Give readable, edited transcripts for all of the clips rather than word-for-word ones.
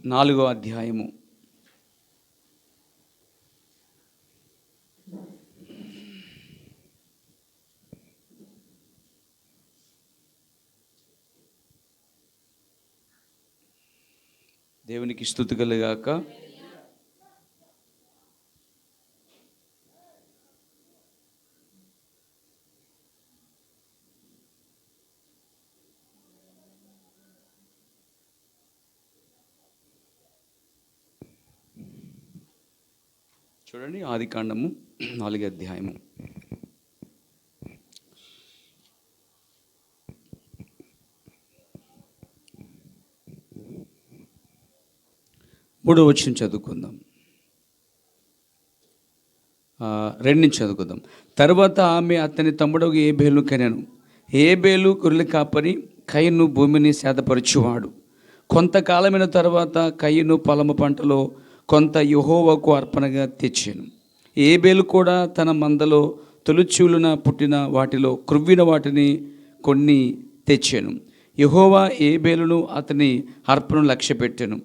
4వ అధ్యాయము. దేవునికి స్తుతి కలుగాక. చూడండి, ఆదికాండము 4వ అధ్యాయము 3వ వచనం చదువుకుందాం. 2 నుంచి చదువుకుందాం. తర్వాత ఆమె అతని తమ్ముడు ఏబేలును కనెను. ఏబేలు గొర్రెల కాపరి, కయీను భూమిని సేదపరచువాడు. కొంతకాలమైన తర్వాత కయీను పొలము పంటలో కొంత యెహోవాకు అర్పణగా తెచ్చాను. ఏబేలు కూడా తన మందలో తొలిచూలున పుట్టిన వాటిలో క్రొవ్విన వాటిని కొన్ని తెచ్చాను. యెహోవా ఏబేలును అతని అర్పణను లక్ష్యపెట్టాను,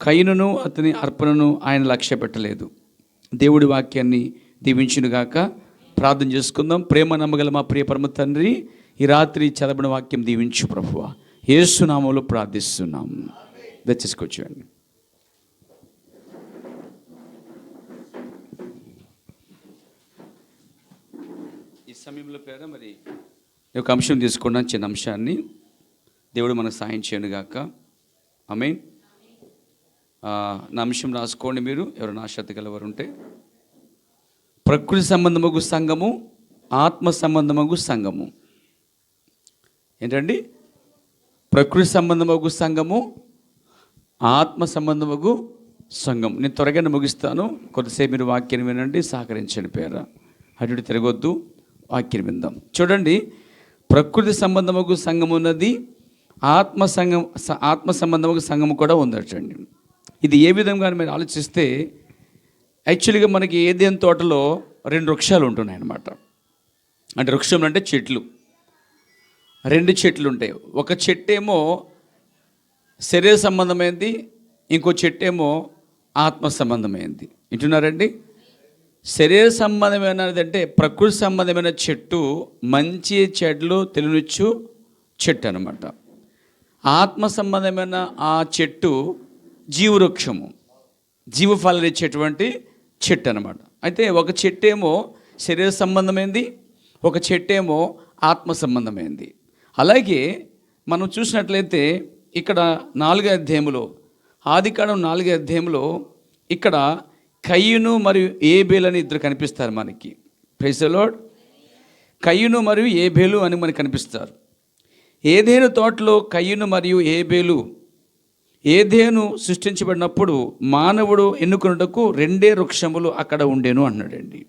కయీనును అతని అర్పణను ఆయన లక్ష్య పెట్టలేదు. దేవుడి వాక్యాన్ని దీవించునుగాక. ప్రార్థన చేసుకుందాం. ప్రేమ నమ్మగల మా ప్రియ పరమ తండ్రి, ఈ రాత్రి చదవబడిన వాక్యం దీవించు ప్రభువా. యేసు నామములో ప్రార్థిస్తున్నాం. దయచేసుకొచ్చేయండి. ఈ సమయంలో పేర మరి ఒక అంశం తీసుకున్నాం, చిన్న అంశాన్ని. దేవుడు మనకు సాయం చేయనుగాక. ఆమేన్. నా అంశం రాసుకోండి మీరు, ఎవరైనా ఆసక్తి గలవారు ఉంటే. ప్రకృతి సంబంధమగు సంఘము, ఆత్మ సంబంధమగు సంఘము. ఏంటండి? ప్రకృతి సంబంధమగు సంఘము, ఆత్మ సంబంధమగు సంఘం. నేను త్వరగానే ముగిస్తాను, కొద్దిసేపు మీరు వాక్యాన్ని వినండి, సహకరించండి. పేర అటు తిరగొద్దు, వాక్యం విందాం. చూడండి, ప్రకృతి సంబంధమగు సంఘం ఉన్నది, ఆత్మ సంబంధమగు సంఘము కూడా ఉందటండి. ఇది ఏ విధంగా మీరు ఆలోచిస్తే, యాక్చువల్గా మనకి ఏదైనా తోటలో 2 వృక్షాలు ఉంటున్నాయి అన్నమాట. అంటే వృక్షం అంటే చెట్లు, 2 చెట్లు ఉంటాయి. ఒక చెట్టు ఏమో శరీర సంబంధమైంది, ఇంకో చెట్టు ఏమో ఆత్మ సంబంధమైంది. వింటున్నారండి? శరీర సంబంధమైనది అంటే ప్రకృతి సంబంధమైన చెట్టు మంచి చెట్లు తెలియనిచ్చు చెట్టు అనమాట. ఆత్మ సంబంధమైన ఆ చెట్టు జీవవృక్షము, జీవఫలాలు ఇచ్చేటువంటి చెట్టు అనమాట. అయితే ఒక చెట్టు ఏమో శరీర సంబంధమైంది, ఒక చెట్టు ఏమో ఆత్మ సంబంధమైంది. అలాగే మనం చూసినట్లయితే ఇక్కడ 4వ అధ్యాయంలో, ఆదికాండం 4వ అధ్యాయంలో ఇక్కడ కయీను మరియు ఏబేలు అని ఇద్దరు కనిపిస్తారు మనకి. Praise the lord. కయీను మరియు ఏబేలు అని మనకు కనిపిస్తారు. ఏదేను తోటలో కయీను మరియు ఏబేలు, ఏదేను సృష్టించబడినప్పుడు మానవుడు ఎన్నుకొనుటకు 2 వృక్షములు అక్కడ ఉండేను అన్నాడండి.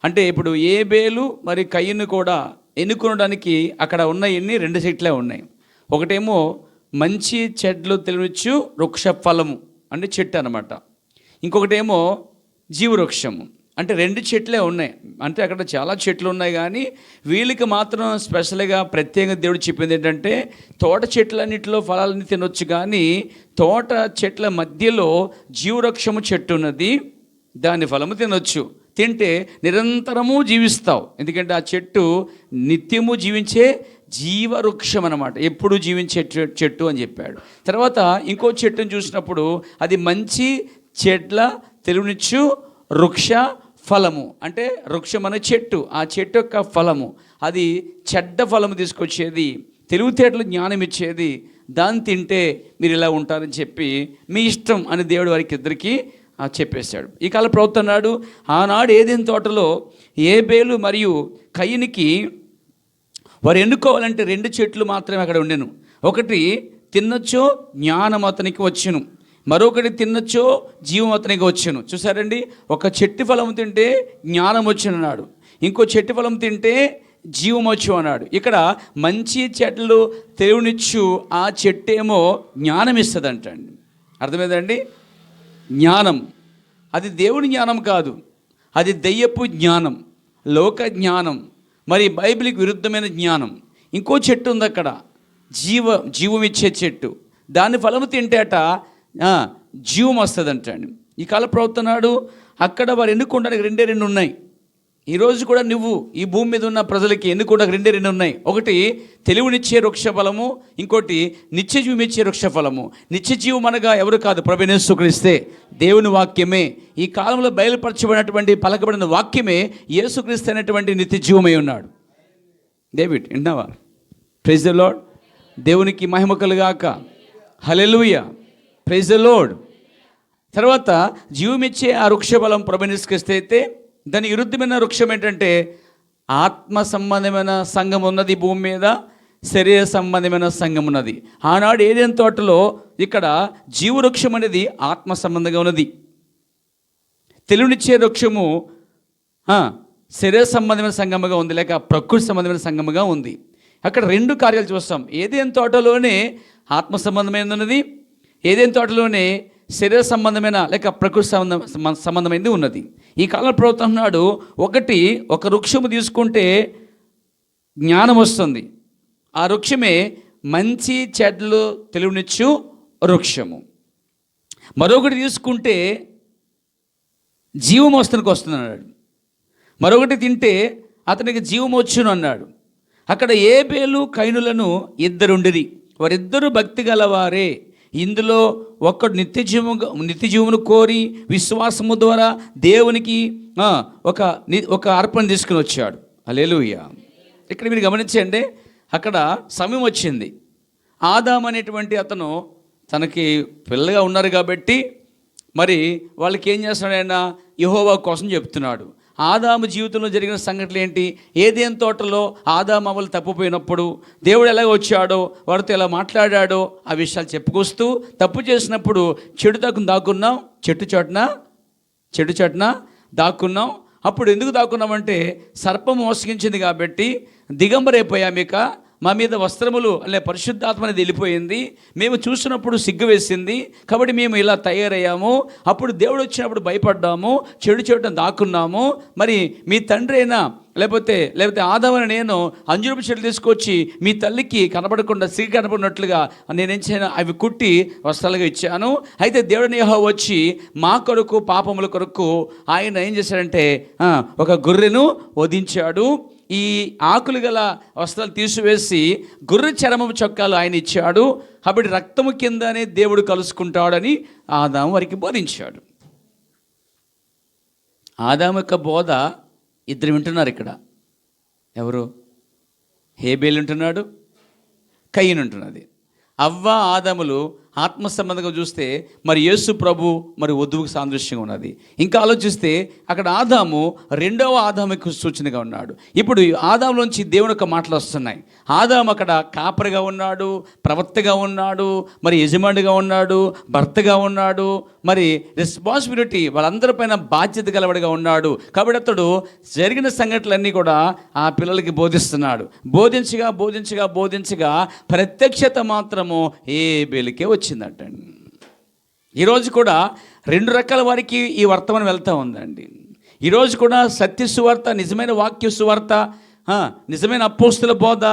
అంటే ఇప్పుడు ఏబేలు మరి కయీను కూడా ఎన్నుకొనడానికి అక్కడ ఉన్న 2 చెట్లే ఉన్నాయి. ఒకటేమో మంచి చెట్లు తెలియచ్చు వృక్ష ఫలము అంటే చెట్టు అనమాట. ఇంకొకటేమో జీవవృక్షము అంటే 2 చెట్లే ఉన్నాయి. అంటే అక్కడ చాలా చెట్లు ఉన్నాయి, కానీ వీళ్ళకి మాత్రం స్పెషల్గా ప్రత్యేకంగా దేవుడు చెప్పింది ఏంటంటే, తోట చెట్లన్నింటిలో ఫలాలని తినొచ్చు, కానీ తోట చెట్ల మధ్యలో జీవవృక్షము చెట్టు ఉన్నది, దాని ఫలము తినొచ్చు. తింటే నిరంతరము జీవిస్తావు, ఎందుకంటే ఆ చెట్టు నిత్యము జీవించే జీవవృక్షం అన్నమాట, ఎప్పుడు జీవించే చెట్టు అని చెప్పాడు. తర్వాత ఇంకో చెట్టును చూసినప్పుడు అది మంచి చెట్ల తెలివినిచ్చు వృక్ష ఫలము, అంటే వృక్షం అనే చెట్టు, ఆ చెట్టు యొక్క ఫలము అది చెడ్డ ఫలము తీసుకొచ్చేది, తెలివితేటలు జ్ఞానం ఇచ్చేది, దాన్ని తింటే మీరు ఇలా ఉంటారని చెప్పి మీ ఇష్టం అని దేవుడు వారికి ఇద్దరికి చెప్పేశాడు. ఈ కాల ప్రవక్త అన్నాడు, ఆనాడు ఏదైనా తోటలో ఏబేలు మరియు కయీనుకి వారు ఎన్నుకోవాలంటే 2 చెట్లు మాత్రమే అక్కడ ఉండెను. ఒకటి తినొచ్చో జ్ఞానం అతనికి వచ్చును, మరొకటి తినొచ్చో జీవం అతనికి వచ్చును. చూసారండి, ఒక చెట్టు ఫలం తింటే జ్ఞానం వచ్చును అన్నాడు, ఇంకో చెట్టు ఫలం తింటే జీవం వచ్చు అన్నాడు. ఇక్కడ మంచి చెట్లు తెలివినిచ్చు ఆ చెట్టు ఏమో జ్ఞానం ఇస్తుంది అంటండి. అర్థమైందండి? జ్ఞానం అది దేవుని జ్ఞానం కాదు, అది దెయ్యపు జ్ఞానం, లోక జ్ఞానం, మరి బైబిల్కి విరుద్ధమైన జ్ఞానం. ఇంకో చెట్టు ఉంది అక్కడ, జీవం ఇచ్చే చెట్టు, దాని ఫలము తింటేట జీవం వస్తుంది అంటాడు. ఈ కాల ప్రవర్తనాడు అక్కడ వారు ఎన్నుకోవడానికి రెండే ఉన్నాయి. ఈరోజు కూడా నువ్వు ఈ భూమి మీద ఉన్న ప్రజలకి ఎన్నుకోవడానికి రెండే ఉన్నాయి. ఒకటి తెలివినిచ్చే వృక్ష ఫలము, ఇంకోటి నిత్యజీవం ఇచ్చే వృక్ష ఫలము. నిత్యజీవం అనగా ఎవరు కాదు, ప్రభువైన యేసుక్రీస్తే, దేవుని వాక్యమే. ఈ కాలంలో బయలుపరచబడినటువంటి పలకబడిన వాక్యమే యేసుక్రీస్తు అనేటువంటి నిత్యజీవమై ఉన్నాడు. డేవిడ్ విన్నావా? Praise the lord. దేవునికి మహిమ కలుగాక. హల్లెలూయా. Praise the lord. తర్వాత జీవమిచ్చే ఆ వృక్షఫలం ప్రభువైన యేసుక్రీస్తు అయితే, దాని విరుద్ధమైన వృక్షం ఏంటంటే ఆత్మ సంబంధమైన సంఘం ఉన్నది భూమి మీద, శరీర సంబంధమైన సంఘం ఉన్నది. ఆనాడు ఏదైనా తోటలో ఇక్కడ జీవవృక్షం అనేది ఆత్మ సంబంధంగా ఉన్నది. తెలివినిచ్చే వృక్షము శరీర సంబంధమైన సంఘముగా ఉంది, లేక ప్రకృతి సంబంధమైన సంఘముగా ఉంది. అక్కడ రెండు కార్యాలు చూస్తాం. ఏదైనా తోటలోనే ఆత్మ సంబంధమైనది ఉన్నది, ఏదైనా తోటలోనే శరీర సంబంధమైన లేక ప్రకృతి సంబంధమైనది ఉన్నది. ఈ కాలంలో ప్రభుత్వం నాడు ఒక వృక్షము తీసుకుంటే జ్ఞానం వస్తుంది. ఆ వృక్షమే మంచి చెడ్లు తెలివినిచ్చు వృక్షము. మరొకటి తీసుకుంటే జీవం వస్తుంది అన్నాడు. మరొకటి తింటే అతనికి జీవం వచ్చును అన్నాడు. అక్కడ ఏబేలు కయీనులను ఇద్దరుండిరి, వారిద్దరూ భక్తి గలవారే. ఇందులో ఒక్కడు నిత్యజీవమును కోరి విశ్వాసము ద్వారా దేవునికి ఒక అర్పణ తీసుకుని వచ్చాడు. హల్లెలూయా. ఇక్కడ మీరు గమనించండి, అక్కడ సమయం వచ్చింది. ఆదాము అనేటువంటి అతను తనకి పిల్లగా ఉన్నారు కాబట్టి మరి వాళ్ళకి ఏం చేస్తున్నాడు, ఆయన యెహోవా కోసం చెప్తున్నాడు. ఆదాము జీవితంలో జరిగిన సంఘటనలు ఏంటి? ఏదైనా తోటలో ఆదాము అవ్వలు తప్పిపోయినప్పుడు దేవుడు ఎలా వచ్చాడో, వారితో ఎలా మాట్లాడాడో ఆ విషయాలు చెప్పుకొస్తూ, తప్పు చేసినప్పుడు చెట్టు దాక్కున్నాం, చెట్టు చాటున దాక్కున్నాం. అప్పుడు ఎందుకు దాక్కున్నామంటే సర్పం మోసగించింది కాబట్టి, దిగంబరైపోయామిక, మా మీద వస్త్రములు అనే పరిశుద్ధాత్మ అనేది వెళ్ళిపోయింది, మేము చూసినప్పుడు సిగ్గు వేసింది కాబట్టి మేము ఇలా తయారయ్యాము. అప్పుడు దేవుడు వచ్చినప్పుడు భయపడ్డాము, చెడు దాక్కున్నాము. మరి మీ తండ్రి అయినా లేకపోతే ఆదామని నేను అంజూరపు చెట్లు తీసుకొచ్చి మీ తల్లికి కనబడకుండా సిగ్గు కనబడినట్లుగా నేనేం చేయను, అవి కుట్టి వస్త్రాలుగా ఇచ్చాను. అయితే దేవుని యెహోవా వచ్చి మా కొరకు, పాపముల కొరకు ఆయన ఏం చేశాడంటే ఒక గొర్రెను వధించాడు. ఈ ఆకులు గల వస్త్రాలు తీసివేసి గొర్రె చర్మపు చొక్కాలు ఆయన ఇచ్చాడు. కాబట్టి రక్తము కిందనే దేవుడు కలుసుకుంటాడని ఆదాము వారికి బోధించాడు. ఆదాము యొక్క బోధ ఇద్దరు వింటున్నారు ఇక్కడ. ఎవరు? హేబేలు ఉంటున్నాడు, కయీను ఉంటున్నది. అవ్వ ఆదాములు ఆత్మ సంబంధంగా చూస్తే మరి యేసు ప్రభు మరి వధువుకు సాదృశ్యంగా ఉన్నది. ఇంకా ఆలోచిస్తే అక్కడ ఆదాము రెండవ ఆదాముకు సూచనగా ఉన్నాడు. ఇప్పుడు ఆదాములోంచి దేవుని యొక్క మాటలు వస్తున్నాయి. ఆదాము అక్కడ కాపరిగా ఉన్నాడు, ప్రవక్తగా ఉన్నాడు, మరి యజమానిగా ఉన్నాడు, భర్తగా ఉన్నాడు, మరి రెస్పాన్సిబిలిటీ వాళ్ళందరిపైన బాధ్యత గలవాడిగా ఉన్నాడు. కాబట్టి అతడు జరిగిన సంఘటనలన్నీ కూడా ఆ పిల్లలకి బోధిస్తున్నాడు. బోధించగా ప్రత్యక్షత మాత్రము హేబేలుకే వచ్చిందటండి. ఈరోజు కూడా రెండు రకాల వారికి ఈ వర్తమానం వెళ్తూ ఉందండి. ఈరోజు కూడా సత్య సువార్త, నిజమైన వాక్య సువార్త, నిజమైన అపోస్తుల బోధ,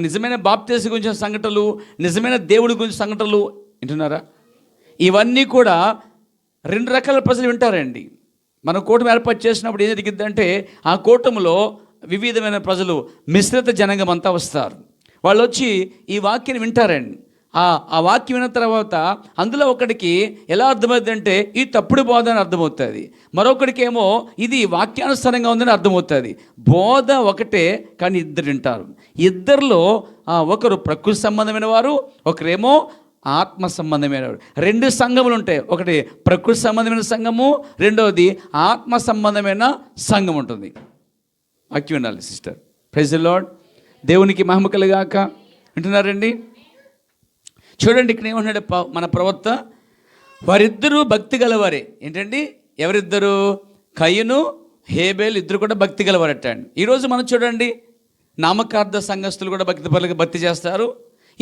నిజమైన బాప్తిస్మం గురించిన సంఘటనలు, నిజమైన దేవుడి గురించి సంఘటనలు వింటున్నారా? ఇవన్నీ కూడా రెండు రకాల ప్రజలు వింటారండి. మనం కూటమి ఏర్పాటు చేసినప్పుడు ఏం జరిగిద్దంటే ఆ కూటమిలో వివిధమైన ప్రజలు, మిశ్రిత జనాంగం అంతా వస్తారు. వాళ్ళు వచ్చి ఈ వాక్యాన్ని వింటారండి. ఆ వాక్యం విన్న తర్వాత అందులో ఒకడికి ఎలా అర్థమవుతుందంటే ఈ తప్పుడు బోధ అని అర్థమవుతుంది, మరొకడికి ఏమో ఇది వాక్యానుసారంగా ఉందని అర్థమవుతుంది. బోధ ఒకటే కానీ ఇద్దరు వింటారు. ఇద్దరిలో ఒకరు ప్రకృతి సంబంధమైన వారు, ఒకరేమో ఆత్మ సంబంధమైన వారు. రెండు సంఘములు ఉంటాయి. ఒకటి ప్రకృతి సంబంధమైన సంఘము, రెండవది ఆత్మ సంబంధమైన సంఘం ఉంటుంది. వాక్యం వినాలి సిస్టర్. Praise the Lord. దేవునికి మహిమ కలుగాక. వింటున్నారండి? చూడండి ఇక్కడ ఏమన్నాడు మన ప్రవక్త, వారిద్దరూ భక్తి గలవారే. ఏంటండి? ఎవరిద్దరు? కయీను, హేబేలు ఇద్దరు కూడా భక్తి గలవారట అండి. ఈరోజు మనం చూడండి, నామకార్థ సంఘస్థులు కూడా భక్తి చేస్తారు.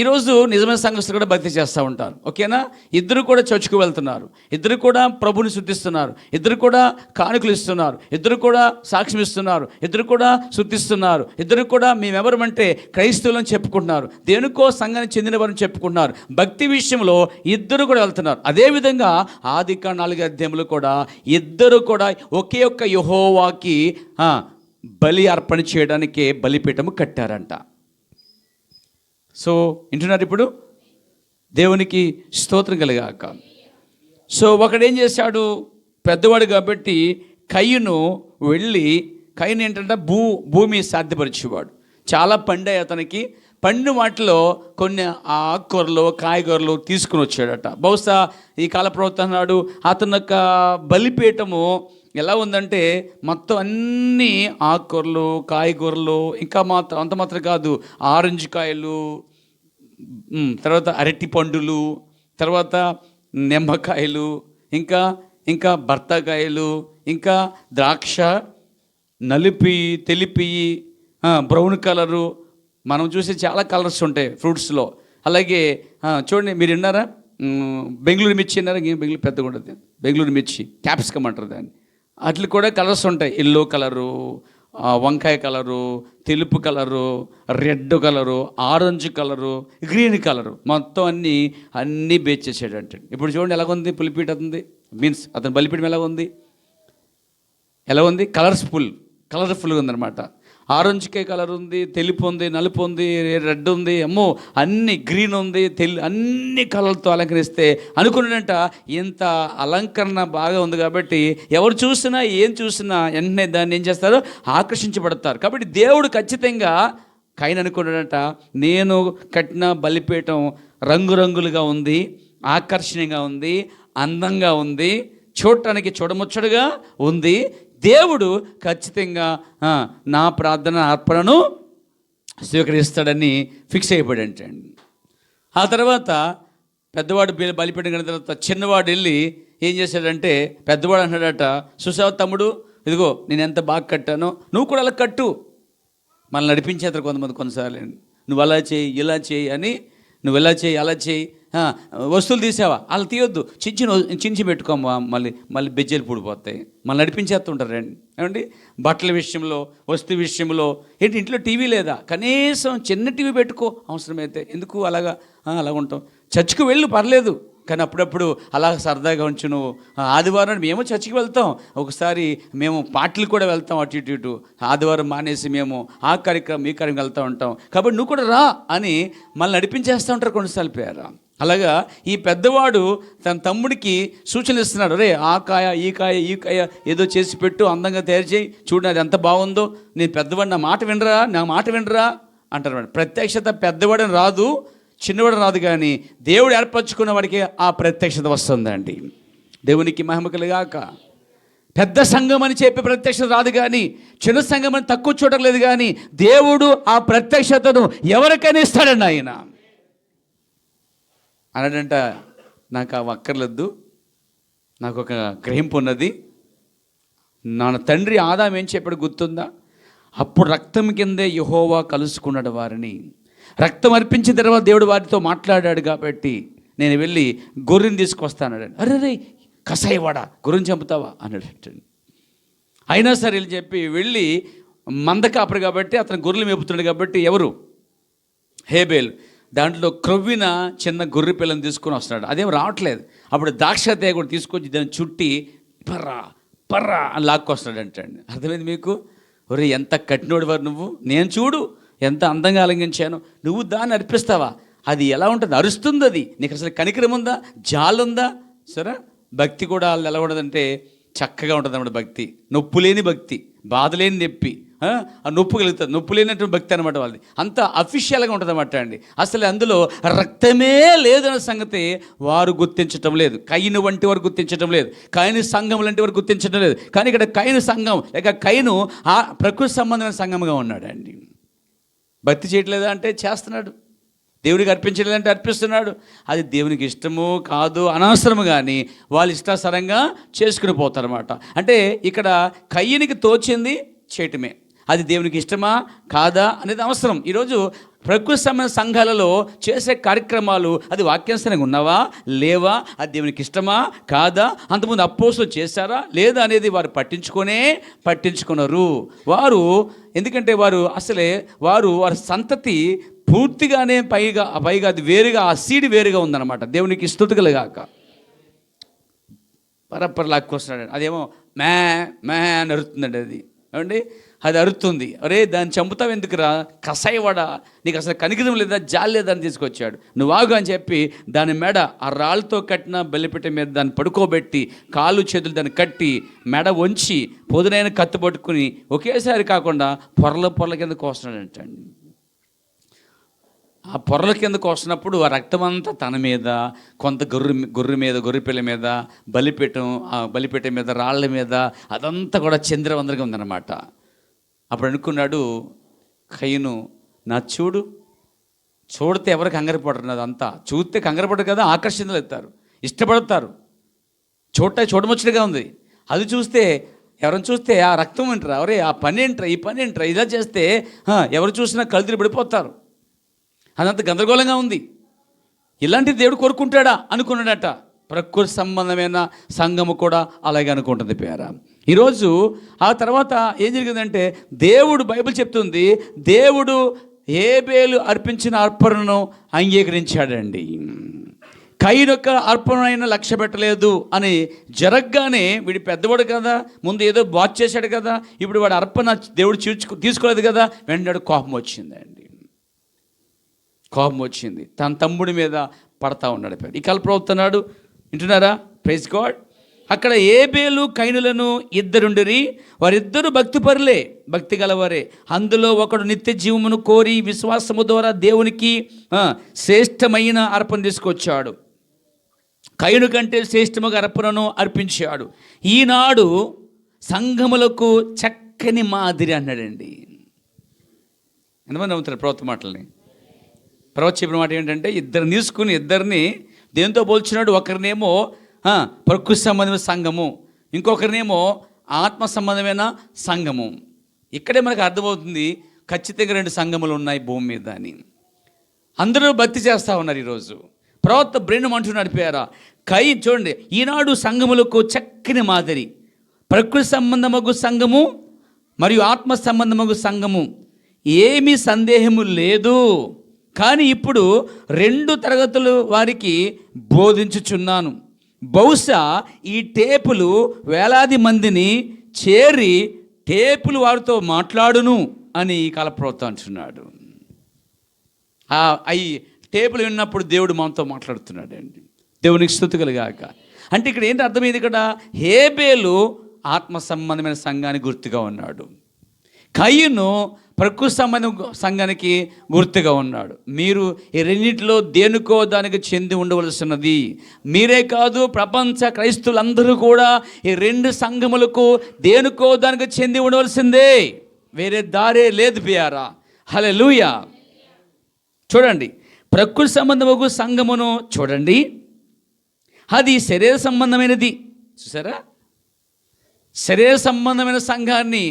ఈరోజు నిజమైన సంఘస్థులు కూడా భక్తి చేస్తూ ఉంటారు, ఓకేనా. ఇద్దరు కూడా చర్చ్కు వెళ్తున్నారు, ఇద్దరు కూడా ప్రభుని శుద్ధిస్తున్నారు, ఇద్దరు కూడా కానుకలు ఇస్తున్నారు, ఇద్దరు కూడా సాక్ష్యం ఇస్తున్నారు, ఇద్దరు కూడా శుద్ధిస్తున్నారు, ఇద్దరు కూడా మేమెవరమంటే క్రైస్తవులని చెప్పుకుంటున్నారు, దేనికో సంఘానికి చెందిన వారిని చెప్పుకుంటున్నారు. భక్తి విషయంలో ఇద్దరు కూడా వెళ్తున్నారు. అదేవిధంగా ఆదికాండ 4 అధ్యాయంలో కూడా ఇద్దరు కూడా ఒకే ఒక్క యెహోవాకి బలి అర్పణ చేయడానికే బలిపీఠము కట్టారంట. సో వింటున్నారు ఇప్పుడు, దేవునికి స్తోత్రం కలిగాక. సో ఒకడేం చేశాడు, పెద్దవాడు కాబట్టి కయ్యను వెళ్ళి, కయ్యను ఏంటంటే భూమి సాధ్యపరిచేవాడు. చాలా పండాయి అతనికి. పండిన వాటిలో కొన్ని ఆకుకూరలు కాయగూరలు తీసుకుని వచ్చాడట. బహుశా ఈ కాల ప్రవక్త అన్నాడు, అతని యొక్క బలిపీఠము ఎలా ఉందంటే మొత్తం అన్నీ ఆకుకూరలు కాయగూరలు, ఇంకా అంత మాత్రం కాదు, ఆరెంజ్ కాయలు, తర్వాత అరటి పండులు, తర్వాత నిమ్మకాయలు, ఇంకా బత్తాకాయలు, ఇంకా ద్రాక్ష, నలిపి తెలిపి బ్రౌన్ కలరు, మనం చూసే చాలా కలర్స్ ఉంటాయి ఫ్రూట్స్లో. అలాగే చూడండి, మీరు విన్నారా బెంగళూరు మిర్చి విన్నారా? బెంగళూరు పెద్దగా ఉంటుంది, బెంగళూరు మిర్చి క్యాప్సికమ్ అంటారు దాన్ని. అట్లా కూడా కలర్స్ ఉంటాయి, ఎల్లో కలరు, వంకాయ కలరు, తెలుపు colour, red colour, orange colour, green colour, మొత్తం అన్నీ బేచేసాడంటే. ఇప్పుడు చూడండి ఎలాగుంది పులిపీట, అతుంది మీన్స్ అతని బలిపీఠం ఎలా ఉంది కలర్ఫుల్గా ఉందన్నమాట. ఆరెంజ్కాయ కలర్ ఉంది, తెలుపు ఉంది, నలుపు ఉంది, రెడ్ ఉంది, అమ్మో అన్ని గ్రీన్ ఉంది, అన్ని కలర్తో అలంకరిస్తే అనుకున్నాడంట ఇంత అలంకరణ బాగా ఉంది కాబట్టి ఎవరు చూసినా ఏం చూసినా వెంటనే దాన్ని ఏం చేస్తారు, ఆకర్షించబడతారు. కాబట్టి దేవుడు ఖచ్చితంగా కయ్యను అనుకున్నాడంట, నేను కట్టిన బలిపీఠం రంగురంగులుగా ఉంది, ఆకర్షణీయంగా ఉంది, అందంగా ఉంది, చూడటానికి చూడముచ్చడుగా ఉంది, దేవుడు ఖచ్చితంగా నా ప్రార్థన అర్పణను స్వీకరిస్తాడని ఫిక్స్ అయిపోయాడంటే. ఆ తర్వాత పెద్దవాడు బలిపీఠం కడిన తర్వాత చిన్నవాడు వెళ్ళి ఏం చేశాడంటే, పెద్దవాడు అన్నాడట, చూసావా తమ్ముడు, ఇదిగో నేను ఎంత బాగా కట్టానో, నువ్వు కూడా అలా కట్టు. మనల్ని నడిపించేస్తారు కొంతమంది కొన్నిసార్లు, నువ్వు అలా చేయి ఇలా చేయి అని, నువ్వు ఎలా చేయి అలా చేయి, వస్తువులు తీసావా అలా తీయొద్దు, చించి పెట్టుకోమా, మళ్ళీ బెజ్జలు పూడిపోతాయి, మళ్ళీ నడిపించేస్తుంటారు రండి. ఏమండి బట్టల విషయంలో, వస్తువు విషయంలో, ఏంటి ఇంట్లో టీవీ లేదా, కనీసం చిన్న టీవీ పెట్టుకో అవసరమైతే, ఎందుకు అలాగా ఉంటాం. చర్చికి వెళ్ళు పర్లేదు, కానీ అప్పుడప్పుడు అలా సరదాగా ఉంచు. నువ్వు ఆదివారం మేము చర్చికి వెళ్తాం, ఒకసారి మేము పాటలు కూడా వెళ్తాం, అటు ఇటు ఆదివారం మానేసి మేము ఆ కార్యక్రమం ఈ కార్యక్రమం వెళ్తూ ఉంటాం, కాబట్టి నువ్వు కూడా రా అని మళ్ళీ నడిపించేస్తూ ఉంటారు కొన్నిసార్లు పేరు. అలాగా ఈ పెద్దవాడు తన తమ్ముడికి సూచనలు ఇస్తున్నాడు, రే ఆ కాయ ఈ కాయ ఏదో చేసి పెట్టు, అందంగా తయారు చేయి, చూడు అది ఎంత బాగుందో, నేను పెద్దవాడు నా మాట వినరా అంటారు. ప్రత్యక్షత పెద్దవాడని రాదు, చిన్నవాడు రాదు, కానీ దేవుడు ఏర్పరచుకున్న వాడికి ఆ ప్రత్యక్షత వస్తుందండి. దేవునికి మహిమ కలుగాక. పెద్ద సంఘం అని చెప్పి ప్రత్యక్షత రాదు, కానీ చిన్న సంఘం అని తక్కువ చూడలేదు, కానీ దేవుడు ఆ ప్రత్యక్షతను ఎవరికైనా ఇస్తాడండి. ఆయన అన్నాడంట, నాకు అవి అక్కర్లేదు, నాకు ఒక గ్రహింపు ఉన్నది. నా తండ్రి ఆదాం ఏం చెప్పాడు గుర్తుందా? అప్పుడు రక్తం కిందే యెహోవా కలుసుకున్నాడు వారిని, రక్తం అర్పించిన తర్వాత దేవుడు వారితో మాట్లాడాడు కాబట్టి నేను వెళ్ళి గొర్రెని తీసుకొస్తాను. అరే కసాయివాడా, గొర్రెని చంపుతావా అన్నాడు. అయినా సరే చెప్పి వెళ్ళి మందకాపరు కాబట్టి అతను గొర్రెలు మేపుతున్నాడు కాబట్టి, ఎవరు హేబేల్, దాంట్లో క్రొవ్విన చిన్న గొర్రె పిల్లని తీసుకొని వస్తున్నాడు. అదేం రావట్లేదు. అప్పుడు ద్రాక్ష తేగ కూడా తీసుకొచ్చి దాన్ని చుట్టి పర్రా అని లాక్కొస్తాడు అంటండి. అర్థమైంది మీకు? ఒరే ఎంత కఠినోడు వారు నువ్వు, నేను చూడు ఎంత అందంగా అలంకించాను, నువ్వు దాన్ని అర్పిస్తావా? అది ఎలా ఉంటుంది, అరుస్తుంది, అది నీకు అసలు కనికరం ఉందా, జాలుందా? సరే, భక్తి కూడా వాళ్ళు ఎలా ఉండదంటే చక్కగా ఉంటుంది అన్నమాట. భక్తి నొప్పు లేని భక్తి, బాధ లేని నొప్పి, ఆ నొప్పు కలుగుతుంది, నొప్పు లేనటువంటి భక్తి అనమాట వాళ్ళది. అంత అఫీషియల్గా ఉంటుంది అన్నమాట అండి. అసలు అందులో రక్తమే లేదన్న సంగతి వారు గుర్తించటం లేదు. కయ్యను వంటి వారు గుర్తించటం లేదు, కయ్యను సంఘం లాంటి వారు గుర్తించడం లేదు. కానీ ఇక్కడ కయ్యను సంఘం లేక కయ్యను ఆ ప్రకృతి సంబంధమైన సంఘంగా ఉన్నాడు అండి. భక్తి చేయట్లేదా అంటే చేస్తున్నాడు, దేవుడికి అర్పించలేదంటే అర్పిస్తున్నాడు. అది దేవునికి ఇష్టము కాదు అనవసరము, కానీ వాళ్ళు ఇష్టాసరంగా చేసుకుని పోతారన్నమాట. అంటే ఇక్కడ కయ్యనికి తోచింది చేయటమే, అది దేవునికి ఇష్టమా కాదా అనేది అవసరం. ఈరోజు ప్రకృతి సంబంధ సంఘాలలో చేసే కార్యక్రమాలు అది వాక్యానుసారంగా ఉన్నావా లేవా, అది దేవునికి ఇష్టమా కాదా, అంతకుముందు అపోస్తులు చేశారా లేదా అనేది వారు పట్టించుకున్నారు. వారు ఎందుకంటే వారి సంతతి పూర్తిగానే పైగా అది వేరుగా, ఆ సీడ్ వేరుగా ఉందన్నమాట. దేవునికి స్తుతి కలుగాక. పరపర లాక్కొస్తున్నాడు, అదేమో మ్యా అని అరుతుందండి. అది ఏమండి, అది అరుతుంది. అరే దాన్ని చంపుతావు ఎందుకురా, కసాయివాడా, నీకు అసలు కనికరం లేదా, జాలి లేదా అని తీసుకొచ్చాడు. నువ్వు ఆగు అని చెప్పి దాని మెడ ఆ రాళ్ళతో కట్టిన బలిపిట మీద దాన్ని పడుకోబెట్టి కాళ్ళు చేతులు దాన్ని కట్టి మెడ వంచి పొదునైన కత్తి పట్టుకుని ఒకేసారి కాకుండా పొరల కింద కోస్తున్నాడంటండి. ఆ పొరల కిందకు వస్తున్నప్పుడు ఆ రక్తం అంతా తన మీద, కొంత గొర్రెపిల్ల మీద, బలిపీఠ మీద, రాళ్ళ మీద, అదంతా కూడా చంద్రవందరగా ఉందన్నమాట. అప్పుడు అనుకున్నాడు కయీను, నా చూడితే ఎవరికి కంగారపడరు, అదంతా చూస్తే కంగారపడరు కదా, ఆకర్షణలు ఎత్తారు, ఇష్టపడతారు, చూడముచ్చటగా ఉంది. అది చూస్తే ఎవరైనా చూస్తే ఆ రక్తం ఏంట్రా, ఎవరే ఆ పని ఏంట్రా, ఈ పని ఏంట్రా, ఇలా చేస్తే ఎవరు చూసినా కళ్ళు పడిపోతారు, అదంత గందరగోళంగా ఉంది. ఇలాంటి దేవుడు కోరుకుంటాడా అనుకున్నాడట. ప్రకృతి సంబంధమైన సంఘము కూడా అలాగే అనుకుంటుంది పేర. ఈరోజు ఆ తర్వాత ఏం జరిగిందంటే, బైబిల్ చెప్తుంది, దేవుడు హేబేలు అర్పించిన అర్పణను అంగీకరించాడండి. కయీను యొక్క అర్పణ లక్ష్య పెట్టలేదు అని జరగగానే, వీడు పెద్దవాడు కదా, ముందు ఏదో బాధ చేశాడు కదా, ఇప్పుడు వాడు అర్పణ దేవుడు తీసుకోలేదు కదా, వెంటనే కోపం వచ్చింది. తన తమ్ముడి మీద పడతా ఉన్నాడు. ఈ కలపవుతున్నాడు. వింటున్నారా? Praise God. అక్కడ హేబేలు కయీనులను ఇద్దరుండిరి. వారిద్దరు భక్తి గలవారే. అందులో ఒకడు నిత్య జీవమును కోరి విశ్వాసము ద్వారా దేవునికి శ్రేష్టమైన అర్పణ తీసుకొచ్చాడు. కయీను కంటే శ్రేష్టముగా అర్పణను అర్పించాడు. ఈనాడు సంఘములకు చక్కని మాదిరి అన్నాడండి. ఎంతమంది నమ్ముతారు ప్రవక్త మాటల్ని? ప్రవక్త చెప్పిన మాట ఏంటంటే, ఇద్దరిని దేంతో పోల్చినాడు? ఒకరినేమో ప్రకృతి సంబంధమైన సంఘము, ఇంకొకరినేమో ఆత్మ సంబంధమైన సంఘము. ఇక్కడే మనకు అర్థమవుతుంది ఖచ్చితంగా 2 సంఘములు ఉన్నాయి భూమి మీద అని. అందరూ భక్తి చేస్తూ ఉన్నారు. ఈరోజు ప్రవక్త బ్రెన్ను అంటూ నడిపారా చూడండి, ఈనాడు సంఘములకు చక్కని మాదిరి ప్రకృతి సంబంధమగు సంఘము మరియు ఆత్మ సంబంధమగు సంఘము, ఏమీ సందేహము లేదు. కానీ ఇప్పుడు 2 తరగతులు వారికి బోధించుచున్నాను. బహుశా ఈ టేపులు వేలాది మందిని చేరి టేపులు వారితో మాట్లాడును అని కలప్రవక్త అంటున్నాడు. అవి టేపులు విన్నప్పుడు దేవుడు మనతో మాట్లాడుతున్నాడు అండి. దేవునికి స్తుతి కలుగాక. అంటే ఇక్కడ ఏంటి అర్థమైంది? ఇక్కడ హేబేలు ఆత్మ సంబంధమైన సంఘానికి గుర్తుగా ఉన్నాడు, కయీను ప్రకృతి సంబంధం సంఘానికి గుర్తుగా ఉన్నాడు. మీరు ఈ రెండింటిలో దేనికో దానికి చెంది ఉండవలసినది. మీరే కాదు, ప్రపంచ క్రైస్తవులందరూ కూడా ఈ 2 సంఘములకు దేనికో దానికి చెంది ఉండవలసిందే, వేరే దారే లేదు ప్రియారా. హల్లెలూయా. చూడండి, ప్రకృతి సంబంధము సంఘమును చూడండి, అది శరీర సంబంధమైనది. చూసారా? శరీర సంబంధమైన సంఘాన్ని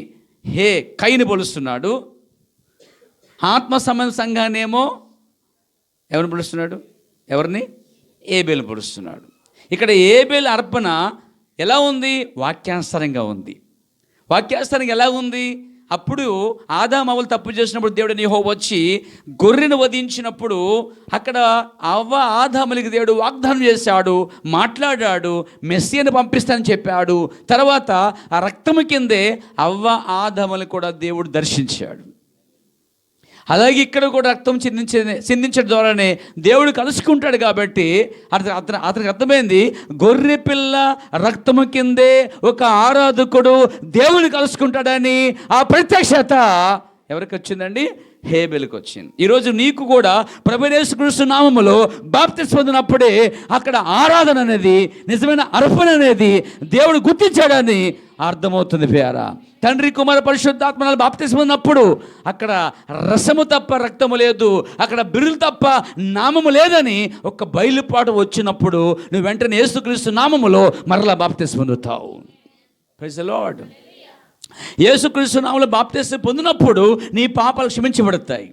కయీను పోలుస్తున్నాడు. ఆత్మ సంబంధ సంఘాన్ని ఏమో ఎవరిని పిలుస్తున్నాడు? ఎవరిని? హేబేలు పిలుస్తున్నాడు. ఇక్కడ హేబేలు అర్పణ ఎలా ఉంది? వాక్యానుసారంగా ఉంది. వాక్యానుసారంగా ఎలా ఉంది? అప్పుడు ఆదాము అవ్వలు తప్పు చేసినప్పుడు దేవుడు యెహోవా వచ్చి గొర్రెను వధించినప్పుడు అక్కడ ఆదాములకి దేవుడు వాగ్దానం చేశాడు, మాట్లాడాడు, మెస్సీని పంపిస్తానని చెప్పాడు. తర్వాత ఆ రక్తము కిందే ఆదాములను కూడా దేవుడు దర్శించాడు. అలాగే ఇక్కడ కూడా రక్తం చిందించడం ద్వారానే దేవుడు కలుసుకుంటాడు. కాబట్టి అతనికి అర్థమైంది, గొర్రె పిల్ల రక్తము కిందే ఒక ఆరాధకుడు దేవుని కలుసుకుంటాడని ఆ ప్రత్యక్షత ఎవరికి వచ్చిందండి? హేబేలుకి వచ్చింది. ఈరోజు నీకు కూడా ప్రభువైన యేసుక్రీస్తు నామములో బాప్తిస్మం పొందినప్పుడే అక్కడ ఆరాధన అనేది, నిజమైన అర్పణ అనేది దేవుడు గుర్తించాడని అర్థమవుతుంది ప్రియారా. తండ్రి కుమార పరిశుద్ధాత్మనాలు బాప్తిస్మం పొందినప్పుడు అక్కడ రసము తప్ప రక్తము లేదు, అక్కడ బిరులు తప్ప నామము లేదని ఒక బయలుపాటు వచ్చినప్పుడు నువ్వు వెంటనే యేసుక్రీస్తు నామములో మరలా బాప్తిస్మం పొందుతావు. Praise the Lord. యేసుక్రీస్తు నామములో బాప్తిస్మం పొందినప్పుడు నీ పాపాలు క్షమించబడతాయి.